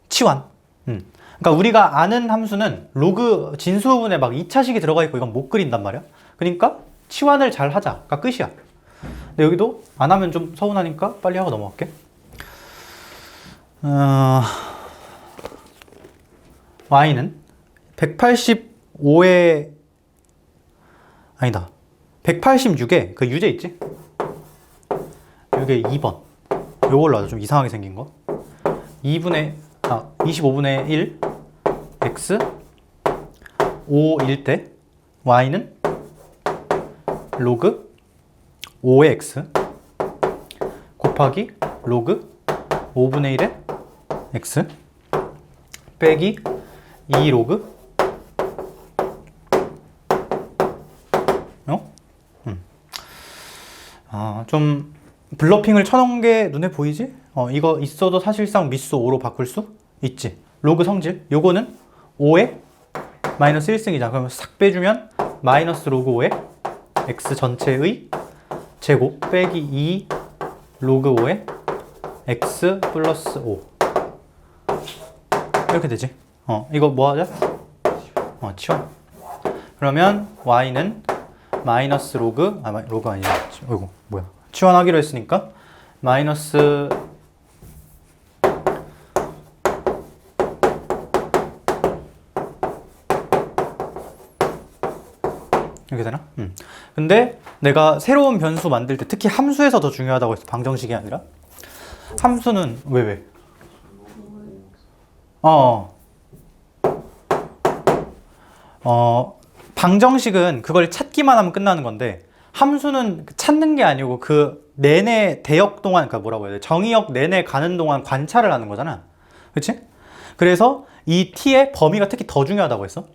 치환. 그러니까 우리가 아는 함수는 로그 진수분에 막 2차식이 들어가 있고 이건 못 그린단 말이야. 그러니까 치환을 잘 하자가 끝이야. 근데 여기도 안 하면 좀 서운하니까 빨리 하고 넘어갈게. y는 185에 아니다. 186에 그 유제 있지? 이게 2번. 요걸로 하자. 좀 이상하게 생긴 거. 25분의 1 x 5일 때 y는 로그 5의 x 곱하기 로그 5분의 1의 x 빼기 2 로그 좀 블러핑을 쳐놓은 게 눈에 보이지? 이거 있어도 사실상 미수 5로 바꿀 수 있지. 로그 성질 요거는 5의 마이너스 1승이잖아. 그러면 싹 빼주면 마이너스 로그 5의 x 전체의 제곱 빼기 2 로그 5의 x 플러스 5 이렇게 되지. 이거 뭐 하자? 치워. 그러면 y는 마이너스 로그 로그 아니야. 어이구 뭐야? 치환하기로 했으니까 마이너스 이렇게 되나? 근데 내가 새로운 변수 만들 때 특히 함수에서 더 중요하다고 했어. 방정식이 아니라. 함수는 왜? 방정식은 그걸 찾기만 하면 끝나는 건데 함수는 찾는 게 아니고 그 내내 대역 동안, 그러니까 뭐라고 해야 돼? 정의역 내내 가는 동안 관찰을 하는 거잖아. 그치? 그래서 이 t의 범위가 특히 더 중요하다고 했어.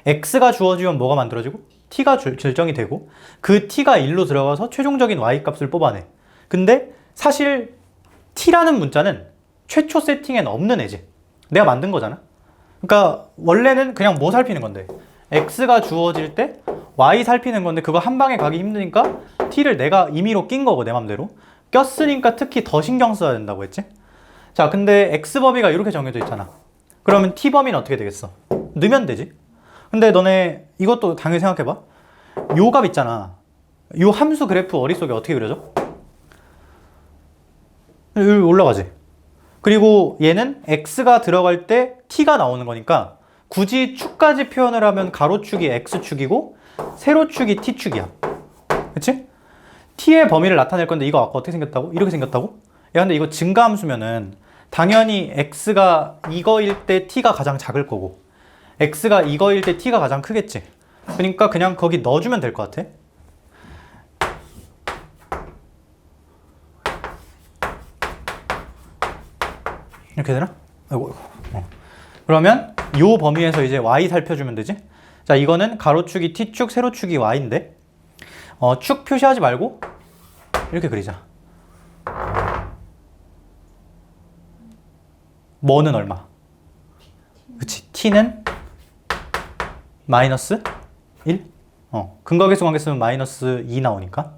x가 주어지면 뭐가 만들어지고 t가 결정이 되고 그 t가 1로 들어가서 최종적인 y 값을 뽑아내. 근데 사실 t라는 문자는 최초 세팅에는 없는 애지. 내가 만든 거잖아. 그러니까 원래는 그냥 뭐 살피는 건데 x가 주어질 때 y 살피는 건데 그거 한 방에 가기 힘드니까 t를 내가 임의로 낀 거고 내 맘대로 꼈으니까 특히 더 신경 써야 된다고 했지. 자, 근데 x 범위가 이렇게 정해져 있잖아. 그러면 t 범위는 어떻게 되겠어? 넣으면 되지. 근데 너네 이것도 당연히 생각해봐. 요 값 있잖아. 요 함수 그래프 머릿속에 어떻게 그려져? 여기 올라가지. 그리고 얘는 x가 들어갈 때 t가 나오는 거니까 굳이 축까지 표현을 하면 가로축이 x축이고 세로축이 t축이야. 그치? t의 범위를 나타낼 건데 이거 아까 어떻게 생겼다고? 이렇게 생겼다고? 야, 근데 이거 증가함수면은 당연히 x가 이거일 때 t가 가장 작을 거고 x가 이거일 때 t가 가장 크겠지. 그러니까 그냥 거기 넣어주면 될 것 같아. 이렇게 되나? 아이고. 그러면 요 범위에서 이제 y 살펴주면 되지. 자, 이거는 가로축이 t축, 세로축이 y인데 축 표시하지 말고 이렇게 그리자. 뭐는 얼마? 그치, t는 마이너스 1? 근각계수 관계 쓰면 마이너스 2 나오니까.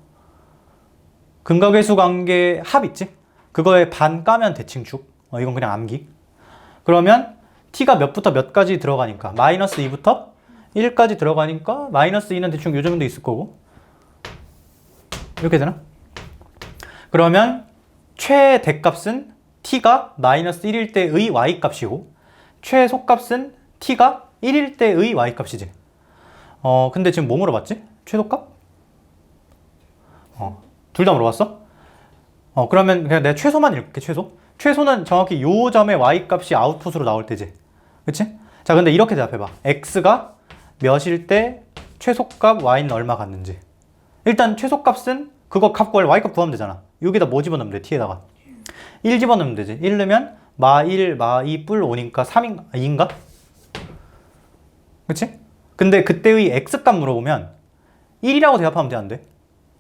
근각계수 관계 합 있지? 그거에 반 까면 대칭축. 이건 그냥 암기. 그러면 t가 몇부터 몇까지 들어가니까 마이너스 2부터 1까지 들어가니까 마이너스 2는 대충 요 정도 있을 거고. 이렇게 되나? 그러면 최대값은 t가 마이너스 1일 때의 y값이고 최소값은 t가 1일 때의 y값이지. 근데 지금 뭐 물어봤지? 최소값? 둘 다 물어봤어? 그러면 그냥 내가 최소만 읽을게, 최소. 최소는 정확히 요 점의 y값이 아웃풋으로 나올 때지. 그치? 자, 근데 이렇게 대답해봐. x가 몇일 때 최소값 y는 얼마 같는지. 일단 최소값은 그거 값 구할 y값 구하면 되잖아. 여기다 뭐 집어넣으면 돼? t에다가 1 집어넣으면 되지. 1 넣으면 마 1, 마 2, 뿔 5니까 2인가? 그치? 근데 그때의 x값 물어보면 1이라고 대답하면 돼, 안 돼?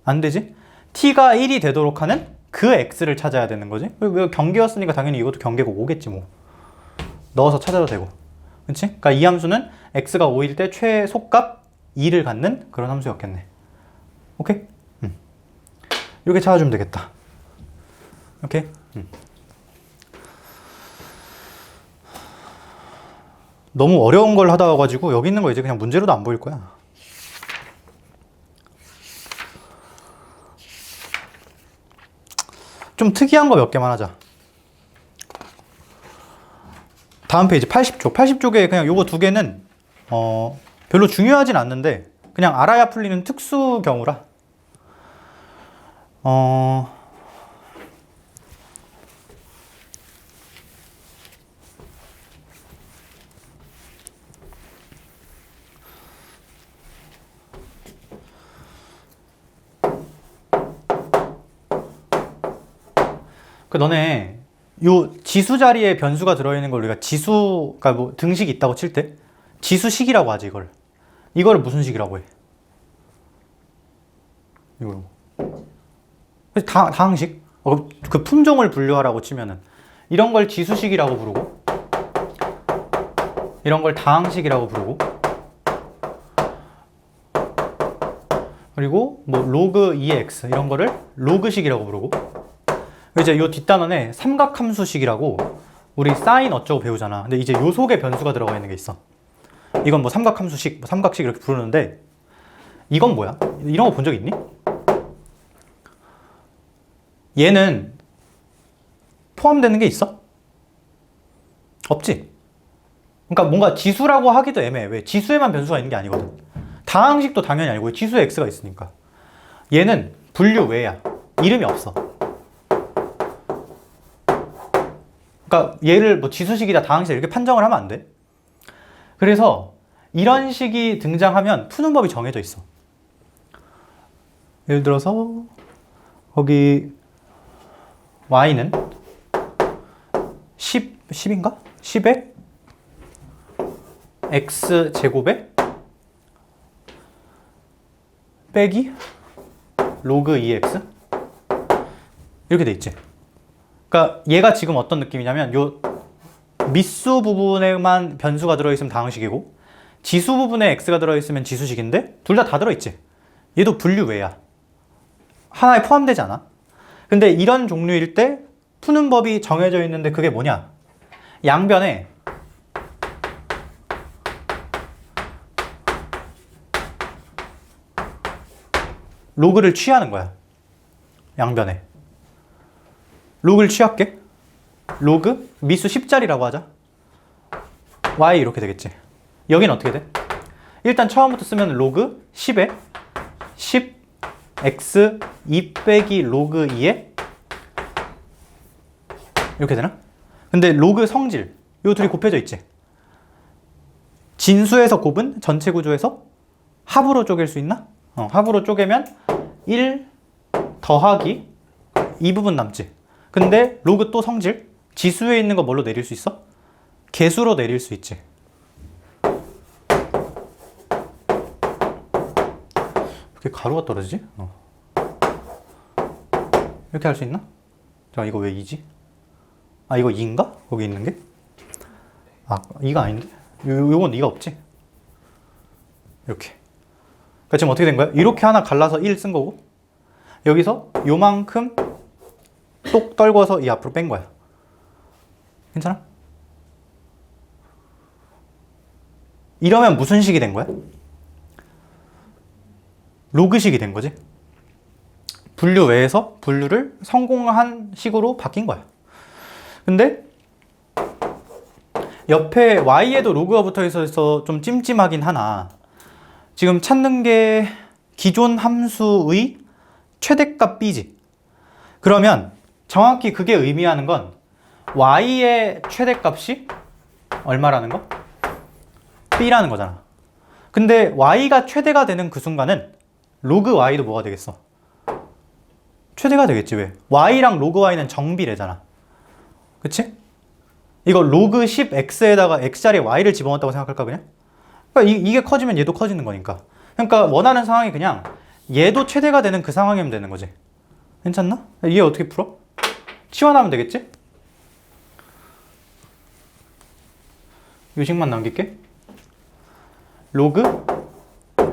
안 되지? t가 1이 되도록 하는 그 x를 찾아야 되는 거지. 왜 경계였으니까 당연히 이것도 경계가 5겠지 뭐. 넣어서 찾아도 되고. 그치? 그러니까 이 함수는 x가 5일 때 최소값 2를 갖는 그런 함수였겠네. 오케이? 이렇게 찾아주면 되겠다. 오케이? 너무 어려운 걸 하다 와가지고 여기 있는 거 이제 그냥 문제로도 안 보일 거야. 좀 특이한 거 몇 개만 하자. 다음 페이지 80쪽. 80쪽에 그냥 요거 두 개는 별로 중요하진 않는데 그냥 알아야 풀리는 특수 경우라. 너네 요 지수 자리에 변수가 들어있는 걸 우리가 지수, 그러니까 뭐 등식이 있다고 칠 때 지수식이라고 하지 이걸. 이거를 무슨 식이라고 해? 이거 다항식? 그 품종을 분류하라고 치면은 이런 걸 지수식이라고 부르고 이런 걸 다항식이라고 부르고 그리고 뭐 로그 2x 이런 거를 로그식이라고 부르고 이제 요 뒷단원에 삼각함수식이라고 우리 사인 어쩌고 배우잖아. 근데 이제 요 속에 변수가 들어가 있는 게 있어. 이건 뭐 삼각함수식, 뭐 삼각식 이렇게 부르는데 이건 뭐야? 이런 거 본 적 있니? 얘는 포함되는 게 있어? 없지? 그러니까 뭔가 지수라고 하기도 애매해. 왜? 지수에만 변수가 있는 게 아니거든. 다항식도 당연히 아니고 지수에 x가 있으니까. 얘는 분류 외야. 이름이 없어. 그러니까 얘를 뭐 지수식이다 다항식 이렇게 판정을 하면 안 돼. 그래서 이런 식이 등장하면 푸는 법이 정해져 있어. 예를 들어서 거기 y는 10인가? 10에 x제곱에 빼기 로그 2x 이렇게 돼 있지. 그러니까 얘가 지금 어떤 느낌이냐면 요 미수 부분에만 변수가 들어있으면 다항식이고 지수 부분에 x가 들어있으면 지수식인데 둘 다 들어있지. 얘도 분류 외야. 하나에 포함되지 않아. 근데 이런 종류일 때 푸는 법이 정해져 있는데 그게 뭐냐? 양변에 로그를 취하는 거야. 양변에. 로그를 취할게. 로그 미수 10자리라고 하자. y 이렇게 되겠지. 여기는 어떻게 돼? 일단 처음부터 쓰면 로그 10에 10 x 2 빼기 로그 2에 이렇게 되나? 근데 로그 성질 요 둘이 곱해져 있지. 진수에서 곱은 전체 구조에서 합으로 쪼갤 수 있나? 합으로 쪼개면 1 더하기 이 부분 남지. 근데 로그 또 성질? 지수에 있는 거 뭘로 내릴 수 있어? 개수로 내릴 수 있지. 이렇게 가루가 떨어지지? 이렇게 할 수 있나? 자, 이거 왜 2지? 아, 이거 2인가? 거기 있는 게? 아, 2가 아닌데? 요건 2가 없지? 이렇게. 그러니까 지금 어떻게 된 거야? 이렇게 하나 갈라서 1 쓴 거고, 여기서 요만큼 똑 떨궈서 이 앞으로 뺀 거야. 괜찮아? 이러면 무슨 식이 된 거야? 로그식이 된 거지. 분류 외에서 분류를 성공한 식으로 바뀐 거야. 근데 옆에 y에도 로그가 붙어 있어서 좀 찜찜하긴 하나, 지금 찾는 게 기존 함수의 최대값 b지. 그러면 정확히 그게 의미하는 건 y의 최대값이 얼마라는 거? b라는 거잖아. 근데 y가 최대가 되는 그 순간은 로그 y도 뭐가 되겠어? 최대가 되겠지. 왜? y랑 로그 y는 정비례잖아. 그치? 이거 로그 10x에다가 x자리에 y를 집어넣었다고 생각할까 그냥? 그러니까 이게 커지면 얘도 커지는 거니까. 그러니까 원하는 상황이 그냥 얘도 최대가 되는 그 상황이면 되는 거지. 괜찮나? 얘 어떻게 풀어? 치환하면 되겠지? 요식만 남길게. 로그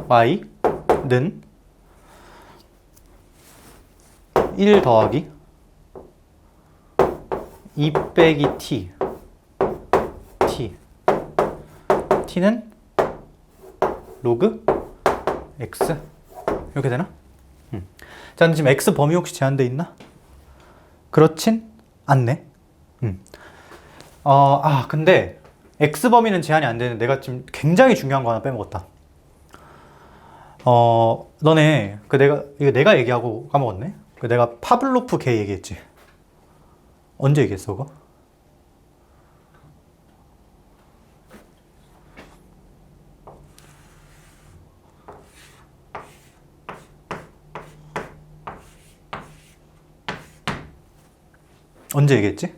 y는 1 더하기 2 빼기 t t는 로그 x 이렇게 되나? 자, 지금 x 범위 혹시 제한돼 있나? 그렇진 않네. 근데 x 범위는 제한이 안 되는, 내가 지금 굉장히 중요한 거 하나 빼먹었다. 너네 이거 내가 얘기하고 까먹었네. 내가 파블로프 개 얘기했지. 언제 얘기했어 그거? 언제 얘기했지?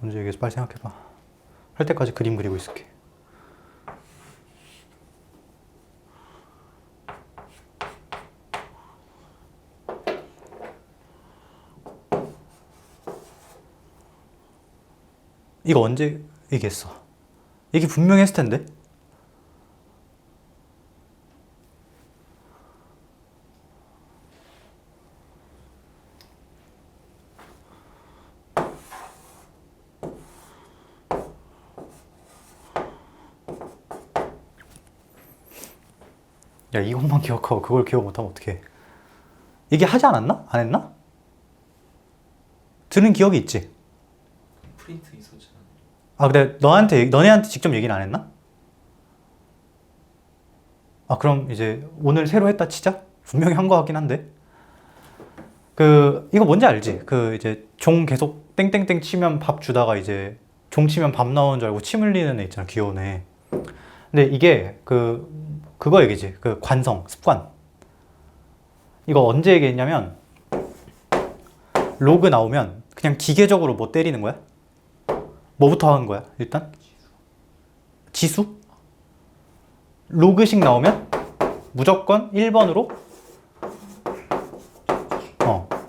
언제 얘기했어? 빨리 생각해봐. 할 때까지 그림 그리고 있을게. 이거 언제 얘기했어? 얘기 분명히 했을 텐데. 야, 이것만 기억하고 그걸 기억 못하면 어떡해. 얘기하지 않았나? 안 했나? 들은 기억이 있지? 프린트 있었잖아. 아, 근데 너네한테 직접 얘기는 안 했나? 아, 그럼 이제 오늘 새로 했다 치자? 분명히 한 거 같긴 한데. 이거 뭔지 알지? 이제 종 계속 땡땡땡 치면 밥 주다가 이제 종 치면 밥 나오는 줄 알고 침 흘리는 애 있잖아. 귀여운 애. 근데 이게 그거 얘기지. 관성, 습관. 이거 언제 얘기했냐면, 로그 나오면 그냥 기계적으로 뭐 때리는 거야? 뭐부터 하는 거야, 일단? 지수? 로그식 나오면 무조건 1번으로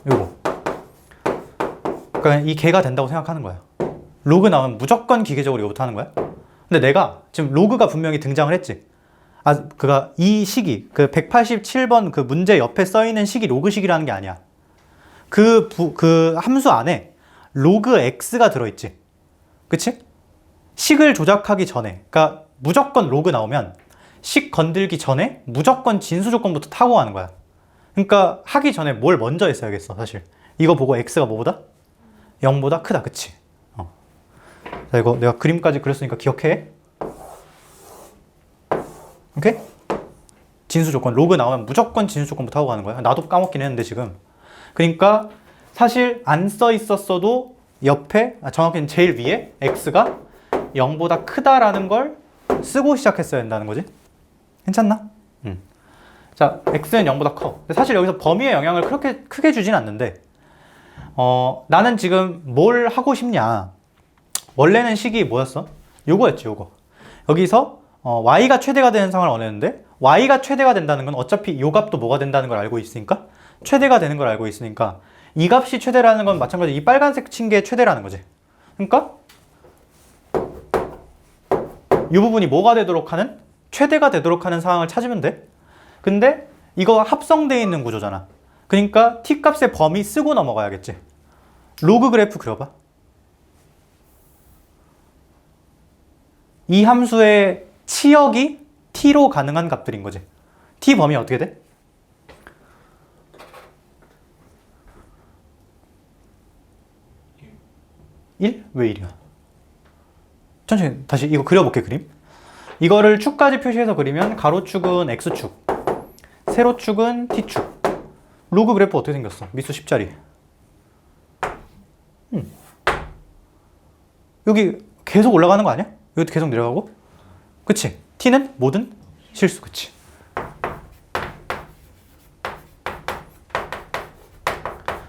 요거. 그러니까 이 개가 된다고 생각하는 거야. 로그 나오면 무조건 기계적으로 이거부터 하는 거야. 근데 내가 지금 로그가 분명히 등장을 했지. 이 식이 187번 그 문제 옆에 써 있는 식이 로그식이라는 게 아니야. 그 함수 안에 로그 x가 들어있지. 그치? 식을 조작하기 전에, 그러니까 무조건 로그 나오면 식 건들기 전에 무조건 진수 조건부터 타고 가는 거야. 그러니까 하기 전에 뭘 먼저 했어야겠어, 사실. 이거 보고 x가 뭐보다? 0보다 크다, 그치? 자, 이거 내가 그림까지 그렸으니까 기억해. 오케이? 진수 조건, 로그 나오면 무조건 진수 조건부터 하고 가는 거야. 나도 까먹긴 했는데 지금. 그러니까 사실 안 써 있었어도 옆에, 정확히는 제일 위에 x가 0보다 크다라는 걸 쓰고 시작했어야 된다는 거지. 괜찮나? 자, x는 0보다 커. 근데 사실 여기서 범위의 영향을 그렇게 크게 주진 않는데, 나는 지금 뭘 하고 싶냐. 원래는 식이 뭐였어? 요거였지, 요거. 여기서 y가 최대가 되는 상황을 원했는데, y가 최대가 된다는 건 어차피 요 값도 뭐가 된다는 걸 알고 있으니까, 최대가 되는 걸 알고 있으니까, 이 값이 최대라는 건 마찬가지로 이 빨간색 친 게 최대라는 거지. 그러니까 이 부분이 뭐가 되도록 하는? 최대가 되도록 하는 상황을 찾으면 돼. 근데 이거 합성되어 있는 구조잖아. 그러니까 t 값의 범위 쓰고 넘어가야겠지. 로그 그래프 그려봐. 이 함수의 치역이 t로 가능한 값들인 거지. t 범위 어떻게 돼? 1? 왜 1이야? 천천히 다시 이거 그려볼게, 그림. 이거를 축까지 표시해서 그리면 가로축은 x축, 세로축은 t축. 로그 그래프 어떻게 생겼어? 미수 10자리. 여기 계속 올라가는 거 아니야? 여기도 계속 내려가고? 그치? t는 뭐든 실수, 그치?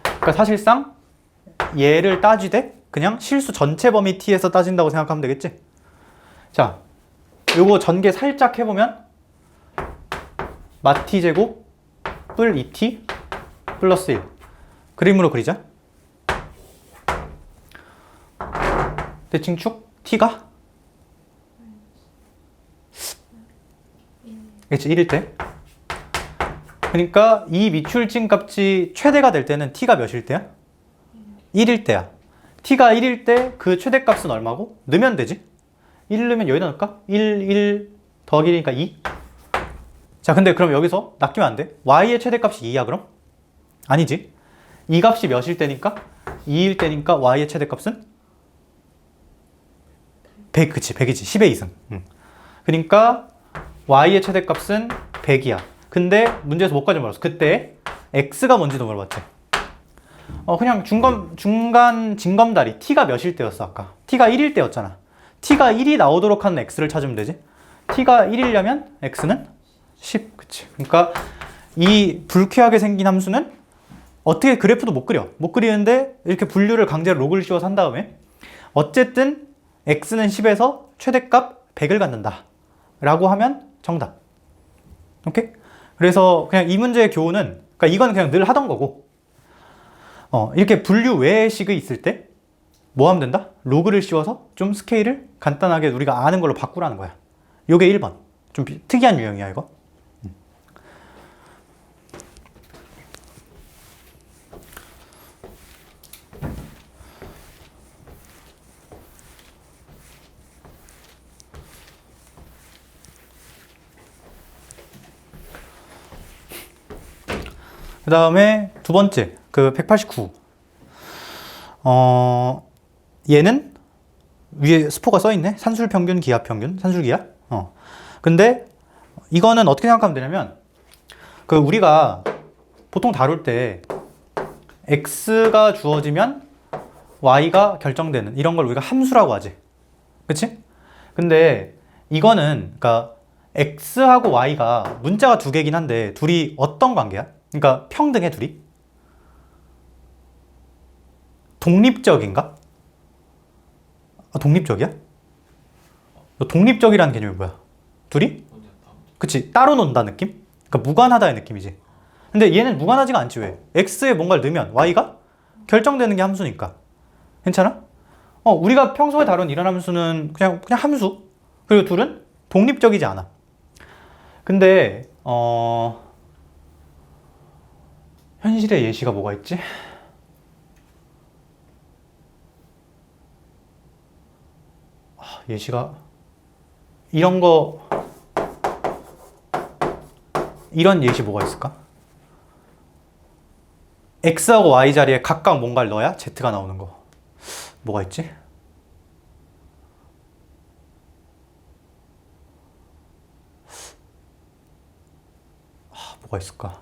그러니까 사실상 얘를 따지되 그냥 실수 전체 범위 t에서 따진다고 생각하면 되겠지? 자, 요거 전개 살짝 해보면 마t 제곱 뿔 2t 플러스 1 그림으로 그리자. 대칭축 t가 그치, 1일 때. 그러니까 이 미출진 값이 최대가 될 때는 t가 몇일 때야? 1일 때야. t가 1일 때 그 최대값은 얼마고? 넣으면 되지. 1 넣으면 여기다 넣을까? 1 더하기 1이니까 2. 자, 근데 그럼 여기서 낚이면 안 돼. y의 최대값이 2야 그럼? 아니지. 이 값이 몇일 때니까? 2일 때니까 y의 최대값은? 100, 그치. 100이지. 10의 2승. 그러니까 y의 최대값은 100이야. 근데 문제에서 뭐까지 물었어? 그때 x가 뭔지도 물어봤지. 그냥 중간 징검다리 t가 몇일 때였어 아까? t가 1일 때였잖아. t가 1이 나오도록 하는 x를 찾으면 되지. t가 1이려면 x는 10. 그치. 그러니까 이 불쾌하게 생긴 함수는 어떻게 그래프도 못 그려. 못 그리는데 이렇게 분류를 강제로 로그를 씌워서 한 다음에 어쨌든 x는 10에서 최대값 100을 갖는다 라고 하면 정답. 오케이? 그래서 그냥 이 문제의 교훈은, 그러니까 이건 그냥 늘 하던 거고, 이렇게 분류 외의 식이 있을 때 뭐 하면 된다? 로그를 씌워서 좀 스케일을 간단하게 우리가 아는 걸로 바꾸라는 거야. 요게 1번. 좀 특이한 유형이야 이거. 그 다음에 두 번째, 그 189. 얘는 위에 스포가 써있네? 산술 평균, 기하 평균, 산술 기하? 근데 이거는 어떻게 생각하면 되냐면, 그 우리가 보통 다룰 때 x가 주어지면 y가 결정되는 이런 걸 우리가 함수라고 하지. 그치? 근데 이거는, 그러니까 x하고 y가 문자가 두 개긴 한데 둘이 어떤 관계야? 그러니까 평등해 둘이? 독립적인가? 독립적이야? 너 독립적이라는 개념이 뭐야? 둘이? 그치, 따로 논다 느낌? 그러니까 무관하다의 느낌이지. 근데 얘는 무관하지가 않지. 왜? x에 뭔가를 넣으면 y가 결정되는 게 함수니까. 괜찮아? 우리가 평소에 다룬 이런 함수는 그냥 함수. 그리고 둘은 독립적이지 않아. 근데 현실의 예시가 뭐가 있지? 예시가 이런 예시 뭐가 있을까? x하고 y 자리에 각각 뭔가를 넣어야 z가 나오는 거 뭐가 있지? 뭐가 있을까?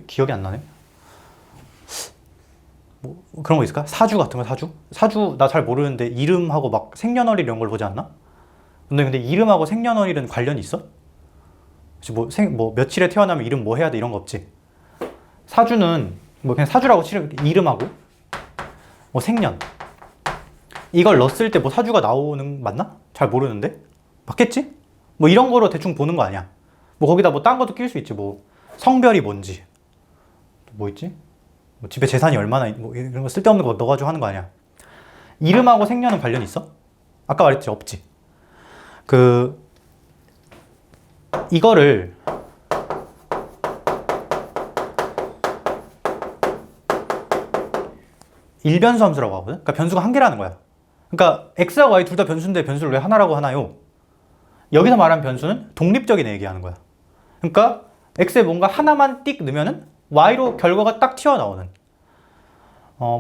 기억이 안 나네. 뭐 그런 거 있을까? 사주 같은 거 사주? 사주 나 잘 모르는데 이름하고 막 생년월일 이런 걸 보지 않나? 근데 이름하고 생년월일은 관련이 있어? 뭐 며칠에 태어나면 이름 뭐 해야 돼 이런 거 없지? 사주는 뭐 그냥 사주라고 치면 이름하고 뭐 생년 이걸 넣었을 때 뭐 사주가 나오는 맞나? 잘 모르는데 맞겠지? 뭐 이런 거로 대충 보는 거 아니야? 뭐 거기다 뭐 딴 것도 낄 수 있지. 뭐 성별이 뭔지 또 뭐 있지? 뭐 집에 재산이 얼마나 뭐 이런 거 쓸데없는 거 넣어가지고 하는 거 아니야? 이름하고 생년은 관련 있어? 아까 말했지 없지. 이거를 일변수 함수라고 하거든. 그러니까 변수가 한 개라는 거야. 그러니까 x하고 y 둘 다 변수인데 변수를 왜 하나라고 하나요? 여기서 말하는 변수는 독립적인 얘기하는 거야. 그러니까 x에 뭔가 하나만 띡 넣으면은 y로 결과가 딱 튀어나오는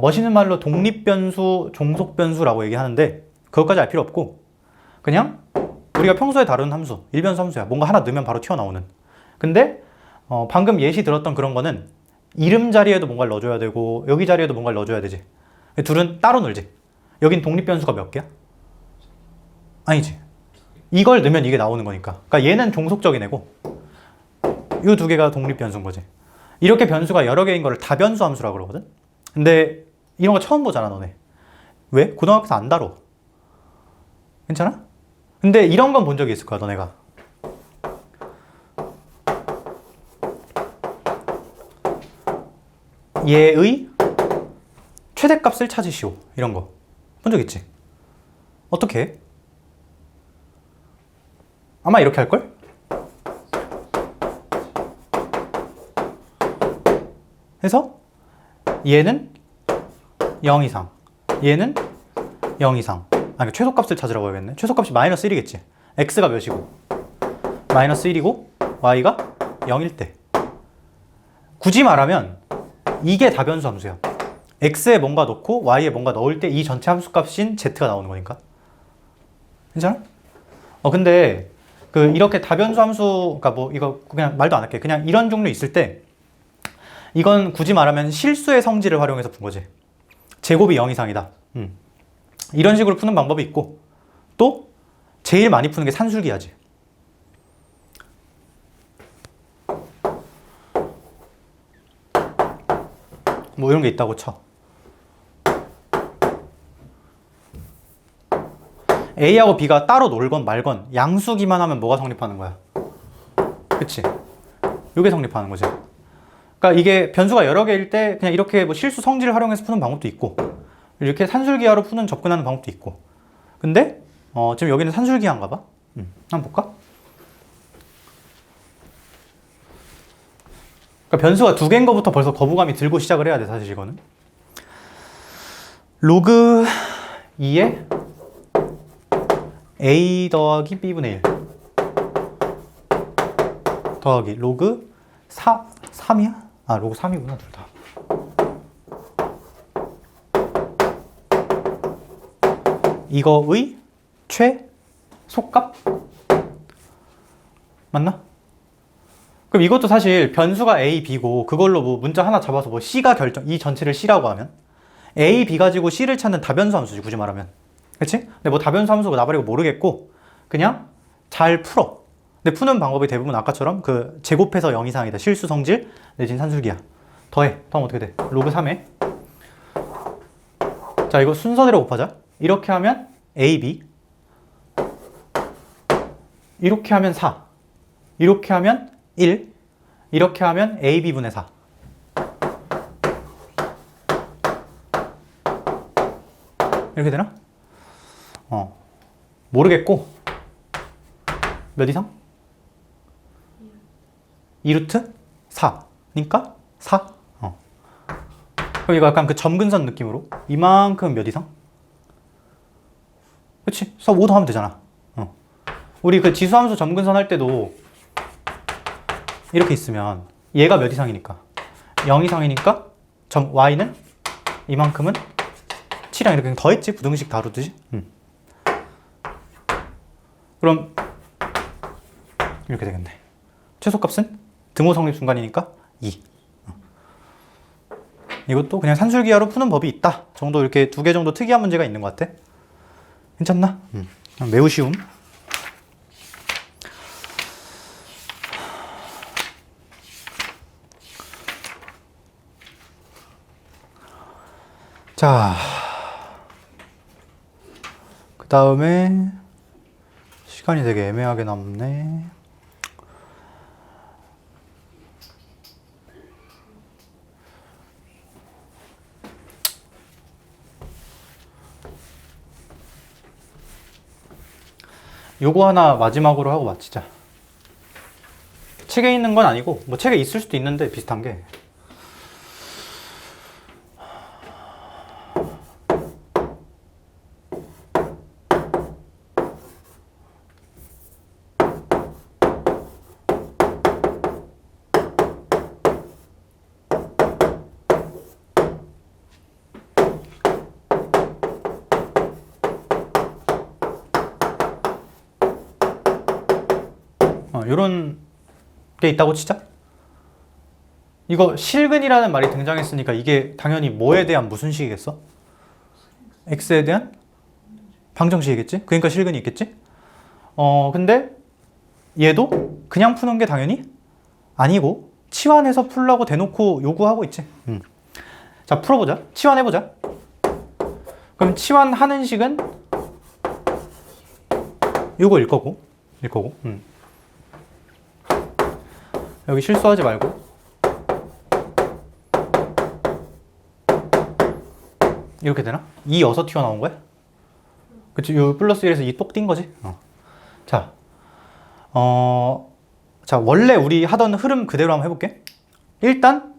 멋있는 말로 독립변수, 종속변수라고 얘기하는데 그것까지 알 필요 없고 그냥 우리가 평소에 다루는 함수, 일변수 함수야. 뭔가 하나 넣으면 바로 튀어나오는. 근데 방금 예시 들었던 그런 거는 이름 자리에도 뭔가를 넣어줘야 되고 여기 자리에도 뭔가를 넣어줘야 되지. 둘은 따로 놀지. 여긴 독립변수가 몇 개야? 아니지. 이걸 넣으면 이게 나오는 거니까. 그러니까 얘는 종속적인 애고 이 두 개가 독립변수인 거지. 이렇게 변수가 여러 개인 거를 다변수 함수라고 그러거든. 근데 이런 거 처음 보잖아 너네. 왜? 고등학교에서 안 다뤄. 괜찮아? 근데 이런 건 본 적이 있을 거야 너네가. 얘의 최대값을 찾으시오. 이런 거 본 적 있지? 어떻게 해? 아마 이렇게 할걸? 해서 얘는 0 이상, 얘는 0 이상. 그러니까 최소값을 찾으라고 해야겠네. 최소값이 마이너스 1이겠지. x가 몇이고 마이너스 1이고 y가 0일 때. 굳이 말하면 이게 다변수 함수야. x에 뭔가 넣고 y에 뭔가 넣을 때 이 전체 함수값인 z가 나오는 거니까. 괜찮아? 근데 이렇게 다변수 함수, 그러니까 뭐 이거 그냥 말도 안 할게. 그냥 이런 종류 있을 때 이건 굳이 말하면 실수의 성질을 활용해서 푼 거지. 제곱이 0 이상이다. 이런 식으로 푸는 방법이 있고 또 제일 많이 푸는 게 산술기하지. 뭐 이런 게 있다고 쳐. A하고 B가 따로 놀건 말건 양수기만 하면 뭐가 성립하는 거야? 그치? 이게 성립하는 거지. 그러니까 이게 변수가 여러 개일 때 그냥 이렇게 뭐 실수 성질을 활용해서 푸는 방법도 있고 이렇게 산술기하로 푸는 접근하는 방법도 있고. 근데 지금 여기는 산술기한가 봐. 한번 볼까? 그러니까 변수가 두 개인 거부터 벌써 거부감이 들고 시작을 해야 돼. 사실 이거는 로그 2에 a 더하기 b분의 1 더하기 로그 3이야? 아 로그 3이구나 둘 다. 이거의 최소값? 맞나? 그럼 이것도 사실 변수가 a, b고 그걸로 뭐 문자 하나 잡아서 뭐 c가 이 전체를 c라고 하면 a, b 가지고 c를 찾는 다변수 함수지 굳이 말하면. 그치? 근데 뭐 다변수 함수가 나발이고 모르겠고 그냥 잘 풀어. 근데 푸는 방법이 대부분 아까처럼 제곱해서 0 이상이다. 실수 성질 내진 산술기야. 더하면 어떻게 돼? 로그 3에 자 이거 순서대로 곱하자. 이렇게 하면 AB 이렇게 하면 4 이렇게 하면 1 이렇게 하면 AB분의 4 이렇게 되나? 모르겠고 몇 이상? 2루트 4니까 4 그럼 이거 약간 점근선 느낌으로 이만큼 몇 이상? 그치? 그래서 5 더하면 되잖아. 우리 지수함수 점근선 할 때도 이렇게 있으면 얘가 몇 이상이니까 0 이상이니까 y는 이만큼은 7이랑 이렇게 더했지. 부등식 다루듯이. 그럼 이렇게 되겠네. 최소값은 등호 성립 순간이니까 2. 이것도 그냥 산술기하로 푸는 법이 있다 정도 이렇게 2개 정도 특이한 문제가 있는 것 같아. 괜찮나? 매우 쉬움. 자, 그 다음에 시간이 되게 애매하게 남네. 요거 하나 마지막으로 하고 마치자. 책에 있는 건 아니고 뭐 책에 있을 수도 있는데 비슷한 게. 요런 게 있다고 치자. 이거 실근이라는 말이 등장했으니까 이게 당연히 뭐에 대한 무슨 식이겠어? x에 대한 방정식이겠지? 그러니까 실근이 있겠지? 근데 얘도 그냥 푸는 게 당연히 아니고 치환해서 풀라고 대놓고 요구하고 있지. 자, 풀어보자. 치환해보자. 그럼 치환하는 식은 요거일 거고. 여기 실수하지 말고. 이렇게 되나? 2 어서 튀어나온 거야? 그치? 요 플러스 1에서 2 똑 띈 거지? 자, 자, 원래 우리 하던 흐름 그대로 한번 해볼게. 일단,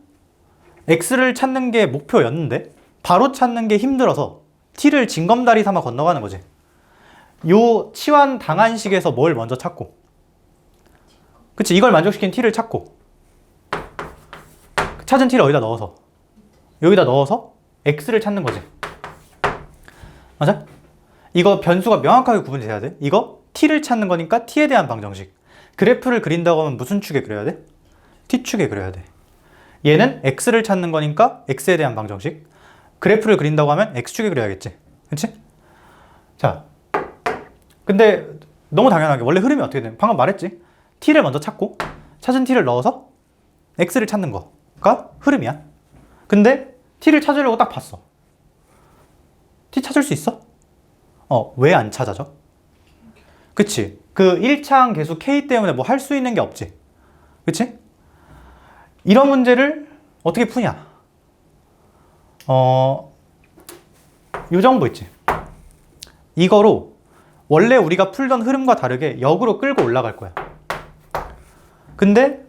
x를 찾는 게 목표였는데, 바로 찾는 게 힘들어서 t를 징검다리 삼아 건너가는 거지. 요 치환 당한 식에서 뭘 먼저 찾고, 그치? 이걸 만족시킨 t를 찾고, 찾은 t를 여기다 넣어서 x를 찾는 거지. 맞아? 이거 변수가 명확하게 구분돼야 돼. 이거 t를 찾는 거니까 t에 대한 방정식. 그래프를 그린다고 하면 무슨 축에 그려야 돼? t축에 그려야 돼. 얘는 x를 찾는 거니까 x에 대한 방정식. 그래프를 그린다고 하면 x축에 그려야겠지. 그치? 자, 근데 너무 당연하게 원래 흐름이 어떻게 되는? 방금 말했지. t를 먼저 찾고 찾은 t를 넣어서 x를 찾는 거가 흐름이야. 근데 t를 찾으려고 딱 봤어. t 찾을 수 있어? 왜 안 찾아져? 그치? 그 1차항 계수 k 때문에 뭐 할 수 있는 게 없지. 그치? 이런 문제를 어떻게 푸냐? 요 정도 있지. 이거로 원래 우리가 풀던 흐름과 다르게 역으로 끌고 올라갈 거야. 근데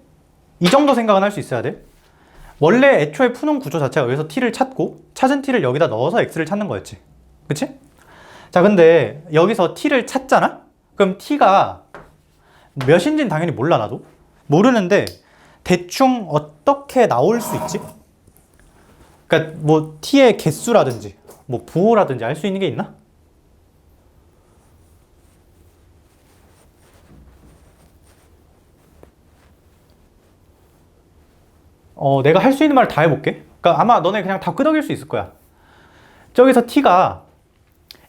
이 정도 생각은 할 수 있어야 돼. 원래 애초에 푸는 구조 자체가 여기서 t를 찾고 찾은 t를 여기다 넣어서 x를 찾는 거였지. 그치? 자, 근데 여기서 t를 찾잖아? 그럼 t가 몇인지는 당연히 몰라, 나도. 모르는데 대충 어떻게 나올 수 있지? 그러니까 뭐 t의 개수라든지 뭐 부호라든지 알 수 있는 게 있나? 내가 할 수 있는 말을 다 해볼게. 그러니까 아마 너네 그냥 다 끄덕일 수 있을 거야. 저기서 t가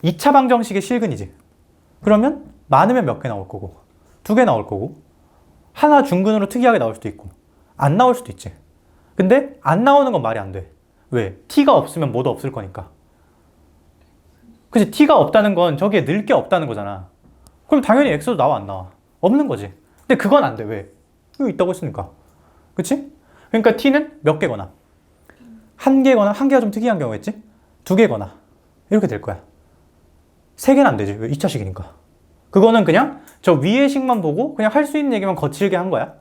2차 방정식의 실근이지. 그러면 많으면 몇 개 나올 거고, 2개 나올 거고, 하나 중근으로 특이하게 나올 수도 있고, 안 나올 수도 있지. 근데 안 나오는 건 말이 안 돼. 왜? t가 없으면 뭐도 없을 거니까. 그치? t가 없다는 건 저기에 늘 게 없다는 거잖아. 그럼 당연히 x도 나와 안 나와? 없는 거지. 근데 그건 안 돼. 왜? 여기 있다고 했으니까. 그치? 그러니까 t는 몇 개거나, 한 개거나, 한 개가 좀 특이한 경우겠지? 2개거나 이렇게 될 거야. 3개는 안 되지. 왜? 2차식이니까. 그거는 그냥 저 위의 식만 보고 그냥 할 수 있는 얘기만 거칠게 한 거야.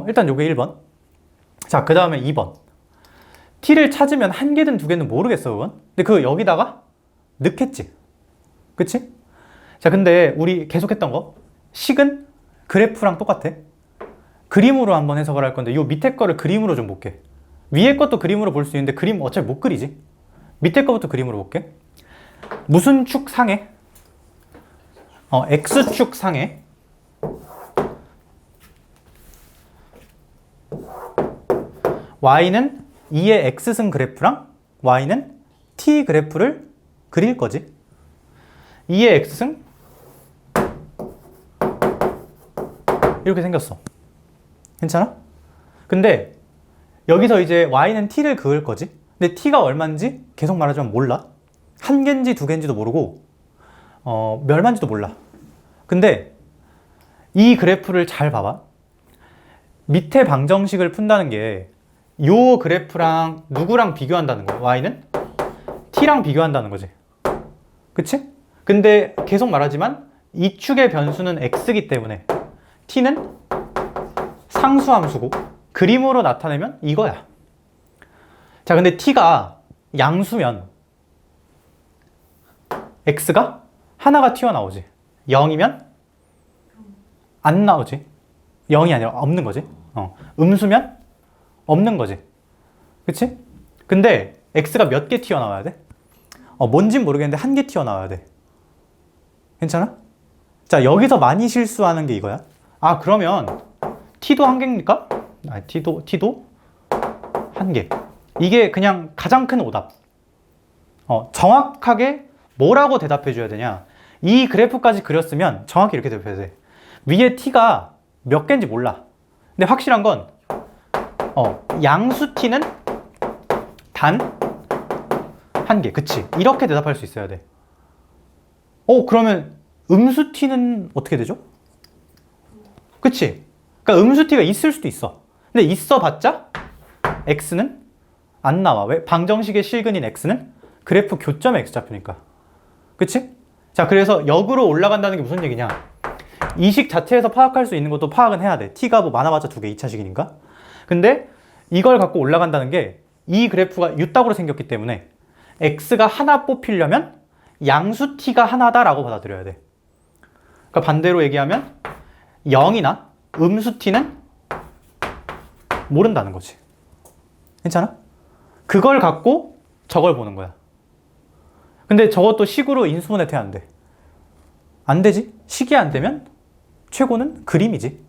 일단 요게 1번. 자, 그 다음에 2번. t를 찾으면 1개든 2개는 모르겠어, 그건. 근데 그거 여기다가 넣겠지. 그치? 자, 근데 우리 계속 했던 거, 식은 그래프랑 똑같아. 그림으로 한번 해석을 할 건데 요 밑에 거를 그림으로 좀 볼게. 위에 것도 그림으로 볼 수 있는데 그림 어차피 못 그리지. 밑에 거부터 그림으로 볼게. 무슨 축 상에? X축 상에 y는 2의 x승 그래프랑 y는 t 그래프를 그릴 거지. 2의 x승 이렇게 생겼어. 괜찮아? 근데 여기서 이제 y는 t를 그을 거지. 근데 t가 얼마인지 계속 말하지만 몰라. 한 개인지 두 개인지도 모르고 멸만지도 몰라. 근데 이 그래프를 잘 봐봐. 밑에 방정식을 푼다는 게 요 그래프랑 누구랑 비교한다는 거야. y는 t랑 비교한다는 거지. 그치? 근데 계속 말하지만 이 축의 변수는 x이기 때문에 t는 상수함수고 그림으로 나타내면 이거야. 자, 근데 t가 양수면 x가 하나가 튀어나오지. 0이면 안 나오지. 0이 아니라 없는 거지. 음수면 없는 거지. 그치? 근데 x가 몇 개 튀어나와야 돼? 뭔진 모르겠는데 한 개 튀어나와야 돼. 괜찮아? 자, 여기서 많이 실수하는 게 이거야. 아, 그러면 t도 한 개입니까? 아니, t도 한 개. 이게 그냥 가장 큰 오답. 정확하게 뭐라고 대답해 줘야 되냐? 이 그래프까지 그렸으면 정확히 이렇게 대답해야 돼. 위에 t가 몇 개인지 몰라. 근데 확실한 건 양수 t는 단 한 개. 그치? 이렇게 대답할 수 있어야 돼. 그러면 음수 t는 어떻게 되죠? 그치? 그러니까 음수 t가 있을 수도 있어. 근데 있어봤자 x는 안 나와. 왜? 방정식의 실근인 x는 그래프 교점의 x좌표니까. 그치? 자, 그래서 역으로 올라간다는 게 무슨 얘기냐? 이 식 자체에서 파악할 수 있는 것도 파악은 해야 돼. t가 뭐 많아봤자 2개 2차식이니까. 근데 이걸 갖고 올라간다는 게 이 그래프가 u따구로 생겼기 때문에 x가 하나 뽑히려면 양수 t가 하나다라고 받아들여야 돼. 그러니까 반대로 얘기하면 0이나 음수 t는 모른다는 거지. 괜찮아? 그걸 갖고 저걸 보는 거야. 근데 저것도 식으로 인수분해 안 돼. 안 되지? 식이 안 되면 최고는 그림이지.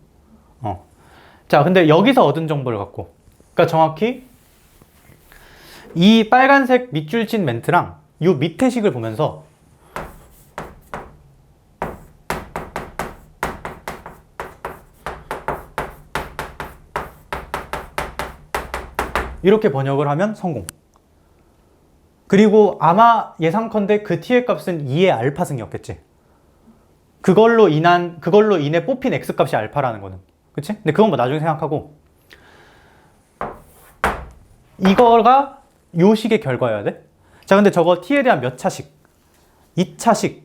자, 근데 여기서 얻은 정보를 갖고, 그러니까 정확히 이 빨간색 밑줄 친 멘트랑 이 밑에 식을 보면서 이렇게 번역을 하면 성공. 그리고 아마 예상컨대 그 t의 값은 2의 알파승이었겠지. 그걸로 인해 뽑힌 x값이 알파라는 거는. 그치? 근데 그건 뭐 나중에 생각하고, 이거가 요 식의 결과여야 돼. 자, 근데 저거 t에 대한 몇 차식? 2차식.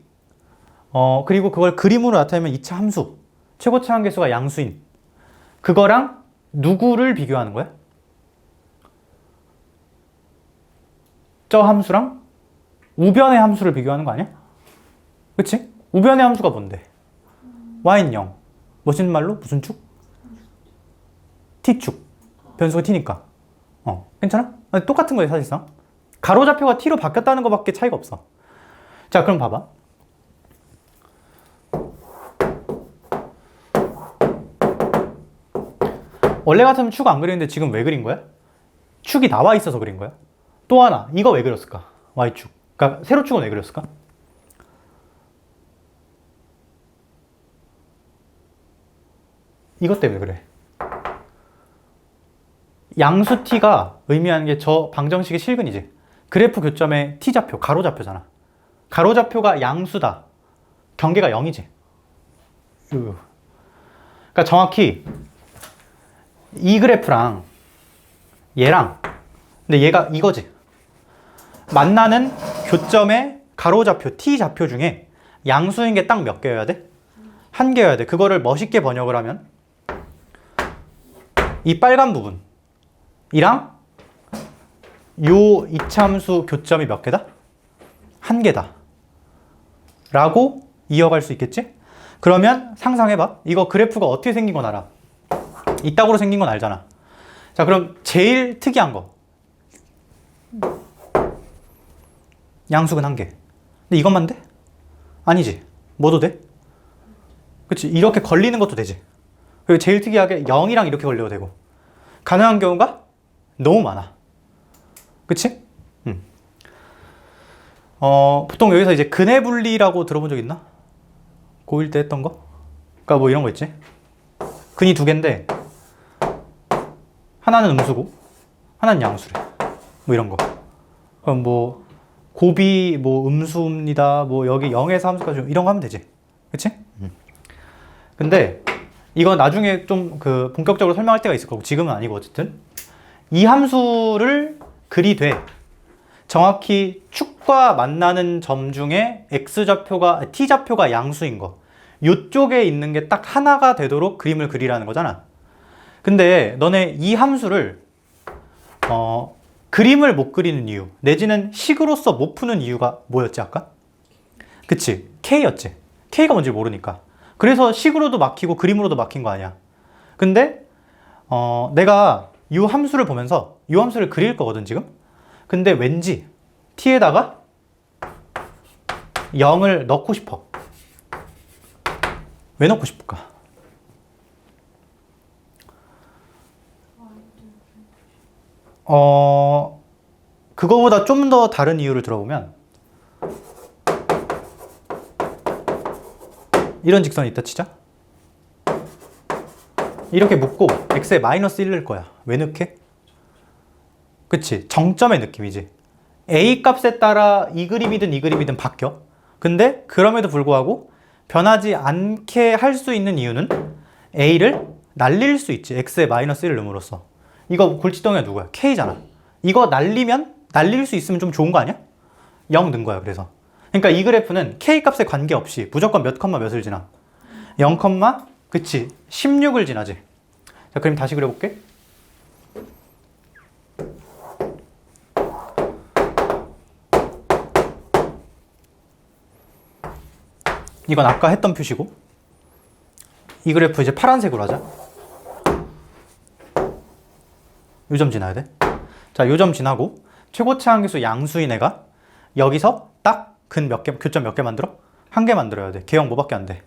그리고 그걸 그림으로 나타내면 2차 함수. 최고차 한계수가 양수인. 그거랑 누구를 비교하는 거야? 저 함수랑 우변의 함수를 비교하는 거 아니야? 그치? 우변의 함수가 뭔데? y는 0. 멋진 말로 무슨 축? t축. 변수가 t니까. 괜찮아? 아니, 똑같은 거예요, 사실상. 가로좌표가 t로 바뀌었다는 것밖에 차이가 없어. 자, 그럼 봐봐. 원래 같으면 축 안 그리는데 지금 왜 그린 거야? 축이 나와 있어서 그린 거야. 또 하나, 이거 왜 그렸을까? y축. 그러니까 세로축은 왜 그렸을까? 이것 때문에 그래. 양수 t가 의미하는 게 저 방정식의 실근이지. 그래프 교점의 t좌표, 가로좌표잖아. 가로좌표가 양수다. 경계가 0이지. 그러니까 정확히 이 그래프랑 얘랑, 근데 얘가 이거지. 만나는 교점의 가로좌표 t좌표 중에 양수인 게 딱 몇 개여야 돼? 한 개여야 돼. 그거를 멋있게 번역을 하면 이 빨간 부분 이랑 요 이차함수 교점이 몇 개다? 한 개다 라고 이어갈 수 있겠지? 그러면 상상해봐. 이거 그래프가 어떻게 생긴 건 알아. 이따구로 생긴 건 알잖아. 자, 그럼 제일 특이한 거 양수근 한 개. 근데 이것만 돼? 아니지. 뭐도 돼? 그치? 이렇게 걸리는 것도 되지. 그리고 제일 특이하게 0이랑 이렇게 걸려도 되고. 가능한 경우가 너무 많아. 그치? 보통 여기서 이제 근해 분리라고 들어본 적 있나? 고1 때 했던 거? 그러니까 뭐 이런 거 있지? 근이 두 개인데 하나는 음수고 하나는 양수래. 뭐 이런 거. 그럼 뭐 곱이 뭐 음수입니다. 뭐 여기 0에서 함수까지 이런 거 하면 되지. 그치? 근데 이건 나중에 좀 그 본격적으로 설명할 때가 있을 거고 지금은 아니고 어쨌든 이 함수를 그리되 정확히 축과 만나는 점 중에 x좌표가 t좌표가 양수인 거 요쪽에 있는 게 딱 하나가 되도록 그림을 그리라는 거잖아. 근데 너네 이 함수를 그림을 못 그리는 이유 내지는 식으로서 못 푸는 이유가 뭐였지 아까? 그치? k였지. k가 뭔지 모르니까. 그래서 식으로도 막히고 그림으로도 막힌 거 아니야. 근데 내가 이 함수를 보면서 이 함수를 그릴 거거든 지금. 근데 왠지 t에다가 0을 넣고 싶어. 왜 넣고 싶을까? 그거보다 좀 더 다른 이유를 들어보면 이런 직선이 있다 치자. 이렇게 묶고 x에 마이너스 1 넣을 거야. 왜 넣게? 그치? 정점의 느낌이지. a 값에 따라 이 그림이든 이 그림이든 바뀌어. 근데 그럼에도 불구하고 변하지 않게 할 수 있는 이유는 a를 날릴 수 있지. x에 마이너스 1을 넣음으로써. 이거 골칫덩이가 누구야? k잖아. 이거 날릴 수 있으면 좀 좋은 거 아니야? 0 넣은 거야. 그래서 그러니까 이 그래프는 k 값에 관계없이 무조건 몇 컴마 몇을 지나? 0 컴마 그치 16을 지나지. 자 그럼 다시 그려볼게. 이건 아까 했던 표시고 이 그래프 이제 파란색으로 하자. 요 점 지나야 돼. 자, 요 점 지나고 최고치 한계수 양수인 애가 여기서 딱 근 몇 개, 교점 몇 개 만들어? 한 개 만들어야 돼. 걔형 뭐밖에 안 돼?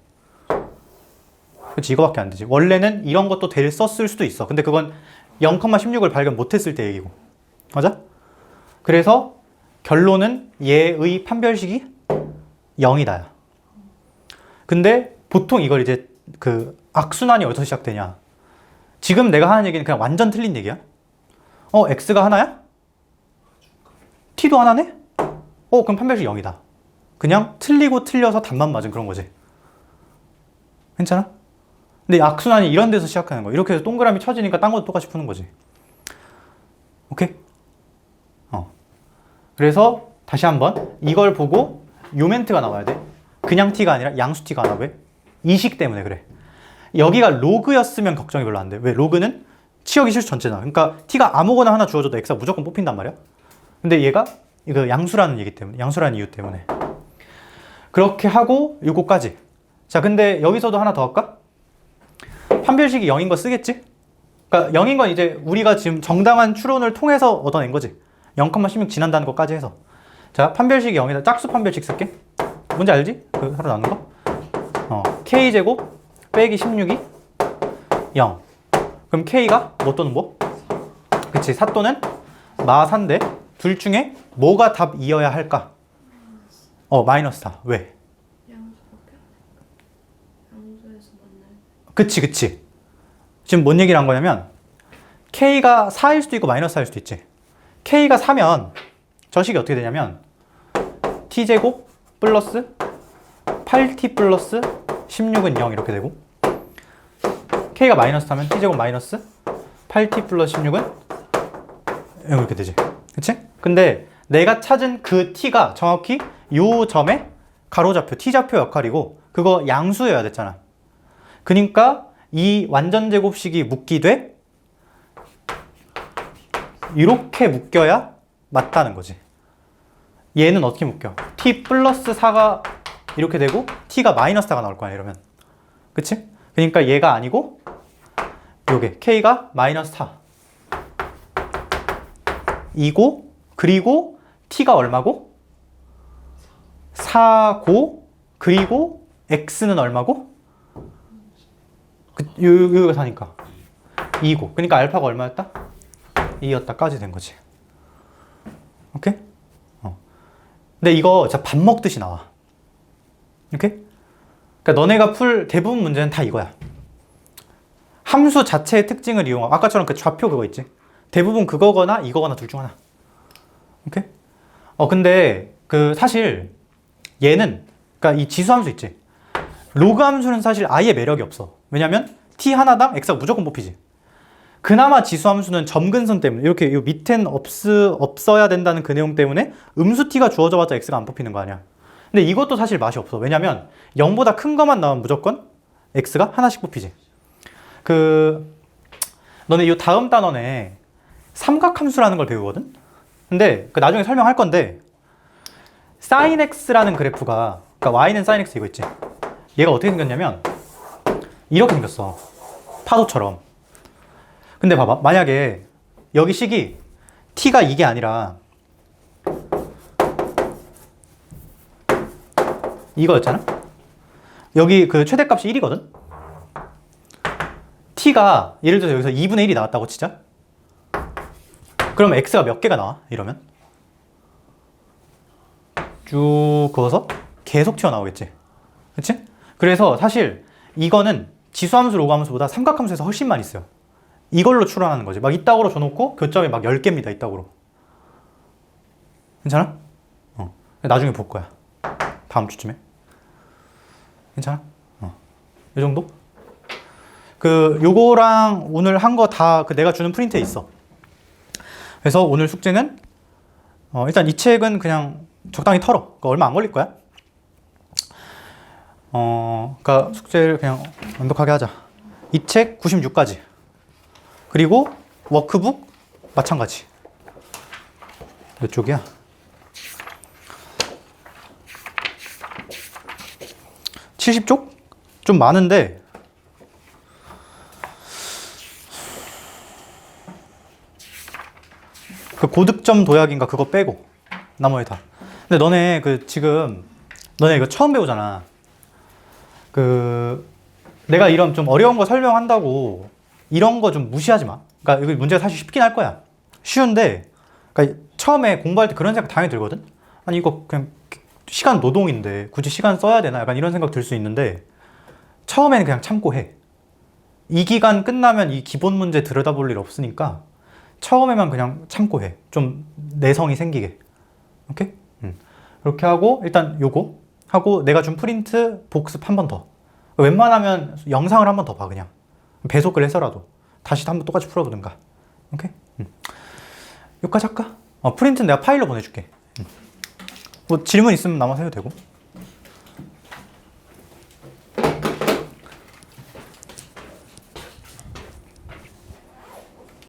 그치, 이거밖에 안 되지. 원래는 이런 것도 썼을 수도 있어. 근데 그건 0,16을 발견 못했을 때 얘기고. 맞아? 그래서 결론은 얘의 판별식이 0이다야. 근데 보통 이걸 이제 그 악순환이 어디서 시작되냐? 지금 내가 하는 얘기는 그냥 완전 틀린 얘기야. x가 하나야? t도 하나네? 그럼 판별식 0이다. 그냥 틀리고 틀려서 답만 맞은 그런 거지. 괜찮아? 근데 악순환이 이런 데서 시작하는 거야. 이렇게 해서 동그라미 쳐지니까 딴 것도 똑같이 푸는 거지. 오케이? 그래서 다시 한번 이걸 보고 요 멘트가 나와야 돼. 그냥 t가 아니라 양수 t가 하나. 왜? 이식 때문에 그래. 여기가 로그였으면 걱정이 별로 안 돼. 왜? 로그는 치역이 실수 전체잖아. 그러니까 t가 아무거나 하나 주어줘도 x가 무조건 뽑힌단 말이야. 근데 얘가 이거 양수라는 얘기 때문에, 양수라는 이유 때문에. 그렇게 하고 요거까지. 자, 근데 여기서도 하나 더 할까? 판별식이 0인 거 쓰겠지? 그러니까 0인 건 이제 우리가 지금 정당한 추론을 통해서 얻어낸 거지. 0,16 지난다는 것까지 해서. 자, 판별식이 0이다. 짝수 판별식 쓸게. 뭔지 알지? 그 하루 나눈 거? k제곱 빼기 16이 0. 그럼 k가 뭐 또는 뭐? 그치, 4 또는 마 4인데 둘 중에 뭐가 답이어야 할까? 마이너스 4. 왜? 양수에서 만나요. 그치. 지금 뭔 얘기를 한 거냐면 k가 4일 수도 있고 마이너스 4일 수도 있지. k가 4면 저 식이 어떻게 되냐면 t제곱 플러스 8t 플러스 16은 0 이렇게 되고 k가 마이너스 4면 t제곱 마이너스 8t 플러스 16은 0 이렇게 되지. 그치? 근데 내가 찾은 그 t가 정확히 요 점의 가로좌표 t좌표 역할이고 그거 양수여야 됐잖아. 그러니까 이 완전제곱식이 묶이되 이렇게 묶여야 맞다는 거지. 얘는 어떻게 묶여? t 플러스 4가 이렇게 되고 t가 마이너스 4가 나올 거야 이러면. 그치? 그러니까 얘가 아니고 요게 k가 마이너스 4 이고 그리고 t가 얼마고? 4고 그리고 x는 얼마고? 요가 4니까 2고 그러니까 알파가 얼마였다? 2였다까지 된 거지. 오케이? 근데 이거 진짜 밥 먹듯이 나와. 오케이? 그러니까 너네가 풀 대부분 문제는 다 이거야. 함수 자체의 특징을 이용하고 아까처럼 그 좌표 그거 있지? 대부분 그거거나 이거거나 둘 중 하나. 오케이? 근데 그 사실 얘는 그러니까 이 지수 함수 있지? 로그 함수는 사실 아예 매력이 없어. 왜냐면 t 하나당 x가 무조건 뽑히지. 그나마 지수 함수는 점근선 때문에 이렇게 요 밑엔 없어야 된다는 그 내용 때문에 음수 t가 주어져봤자 x가 안 뽑히는 거 아니야. 근데 이것도 사실 맛이 없어. 왜냐면 0보다 큰 것만 나오면 무조건 x가 하나씩 뽑히지. 너네 이 다음 단원에 삼각함수라는 걸 배우거든? 근데 나중에 설명할 건데 sin x라는 그래프가 그러니까 y는 sin x 이거 있지? 얘가 어떻게 생겼냐면 이렇게 생겼어. 파도처럼. 근데 봐봐. 만약에 여기 식이 t가 이게 아니라 이거였잖아? 여기 그 최대값이 1이거든? t가 예를 들어서 여기서 2분의 1이 나왔다고 치자? 그러면 x가 몇 개가 나와? 이러면? 쭉 그어서 계속 튀어나오겠지? 그치? 그래서 사실 이거는 지수함수, 로그함수보다 삼각함수에서 훨씬 많이 써요. 이걸로 추론하는 거지. 막 이따구로 줘놓고 교점이 막 10개입니다. 이따구로. 괜찮아? 나중에 볼 거야. 다음 주쯤에. 괜찮아? 이 정도? 요거랑 오늘 한 거 다 내가 주는 프린트에 있어. 그래서 오늘 숙제는 일단 이 책은 그냥 적당히 털어. 그러니까 얼마 안 걸릴 거야. 그러니까 숙제를 그냥 완벽하게 하자. 이 책 96까지. 그리고 워크북 마찬가지. 몇 쪽이야? 70쪽? 좀 많은데 그 고득점 도약인가 그거 빼고 나머지 다. 근데 너네 지금 너네 이거 처음 배우잖아. 내가 이런 좀 어려운 거 설명한다고 이런 거 좀 무시하지 마. 그러니까 이거 문제가 사실 쉽긴 할 거야. 쉬운데 그러니까 처음에 공부할 때 그런 생각 당연히 들거든. 아니 이거 그냥 시간 노동인데 굳이 시간 써야 되나? 약간 이런 생각 들 수 있는데 처음에는 그냥 참고 해. 이 기간 끝나면 이 기본 문제 들여다볼 일 없으니까 처음에만 그냥 참고 해. 좀 내성이 생기게. 오케이? 그렇게 하고 일단 요거 하고 내가 준 프린트 복습 한 번 더. 웬만하면 영상을 한 번 더 봐 그냥. 배속을 해서라도 다시 한 번 똑같이 풀어보든가. 오케이? 여기까지 할까? 프린트는 내가 파일로 보내줄게. 뭐 질문 있으면 남아서 해도 되고.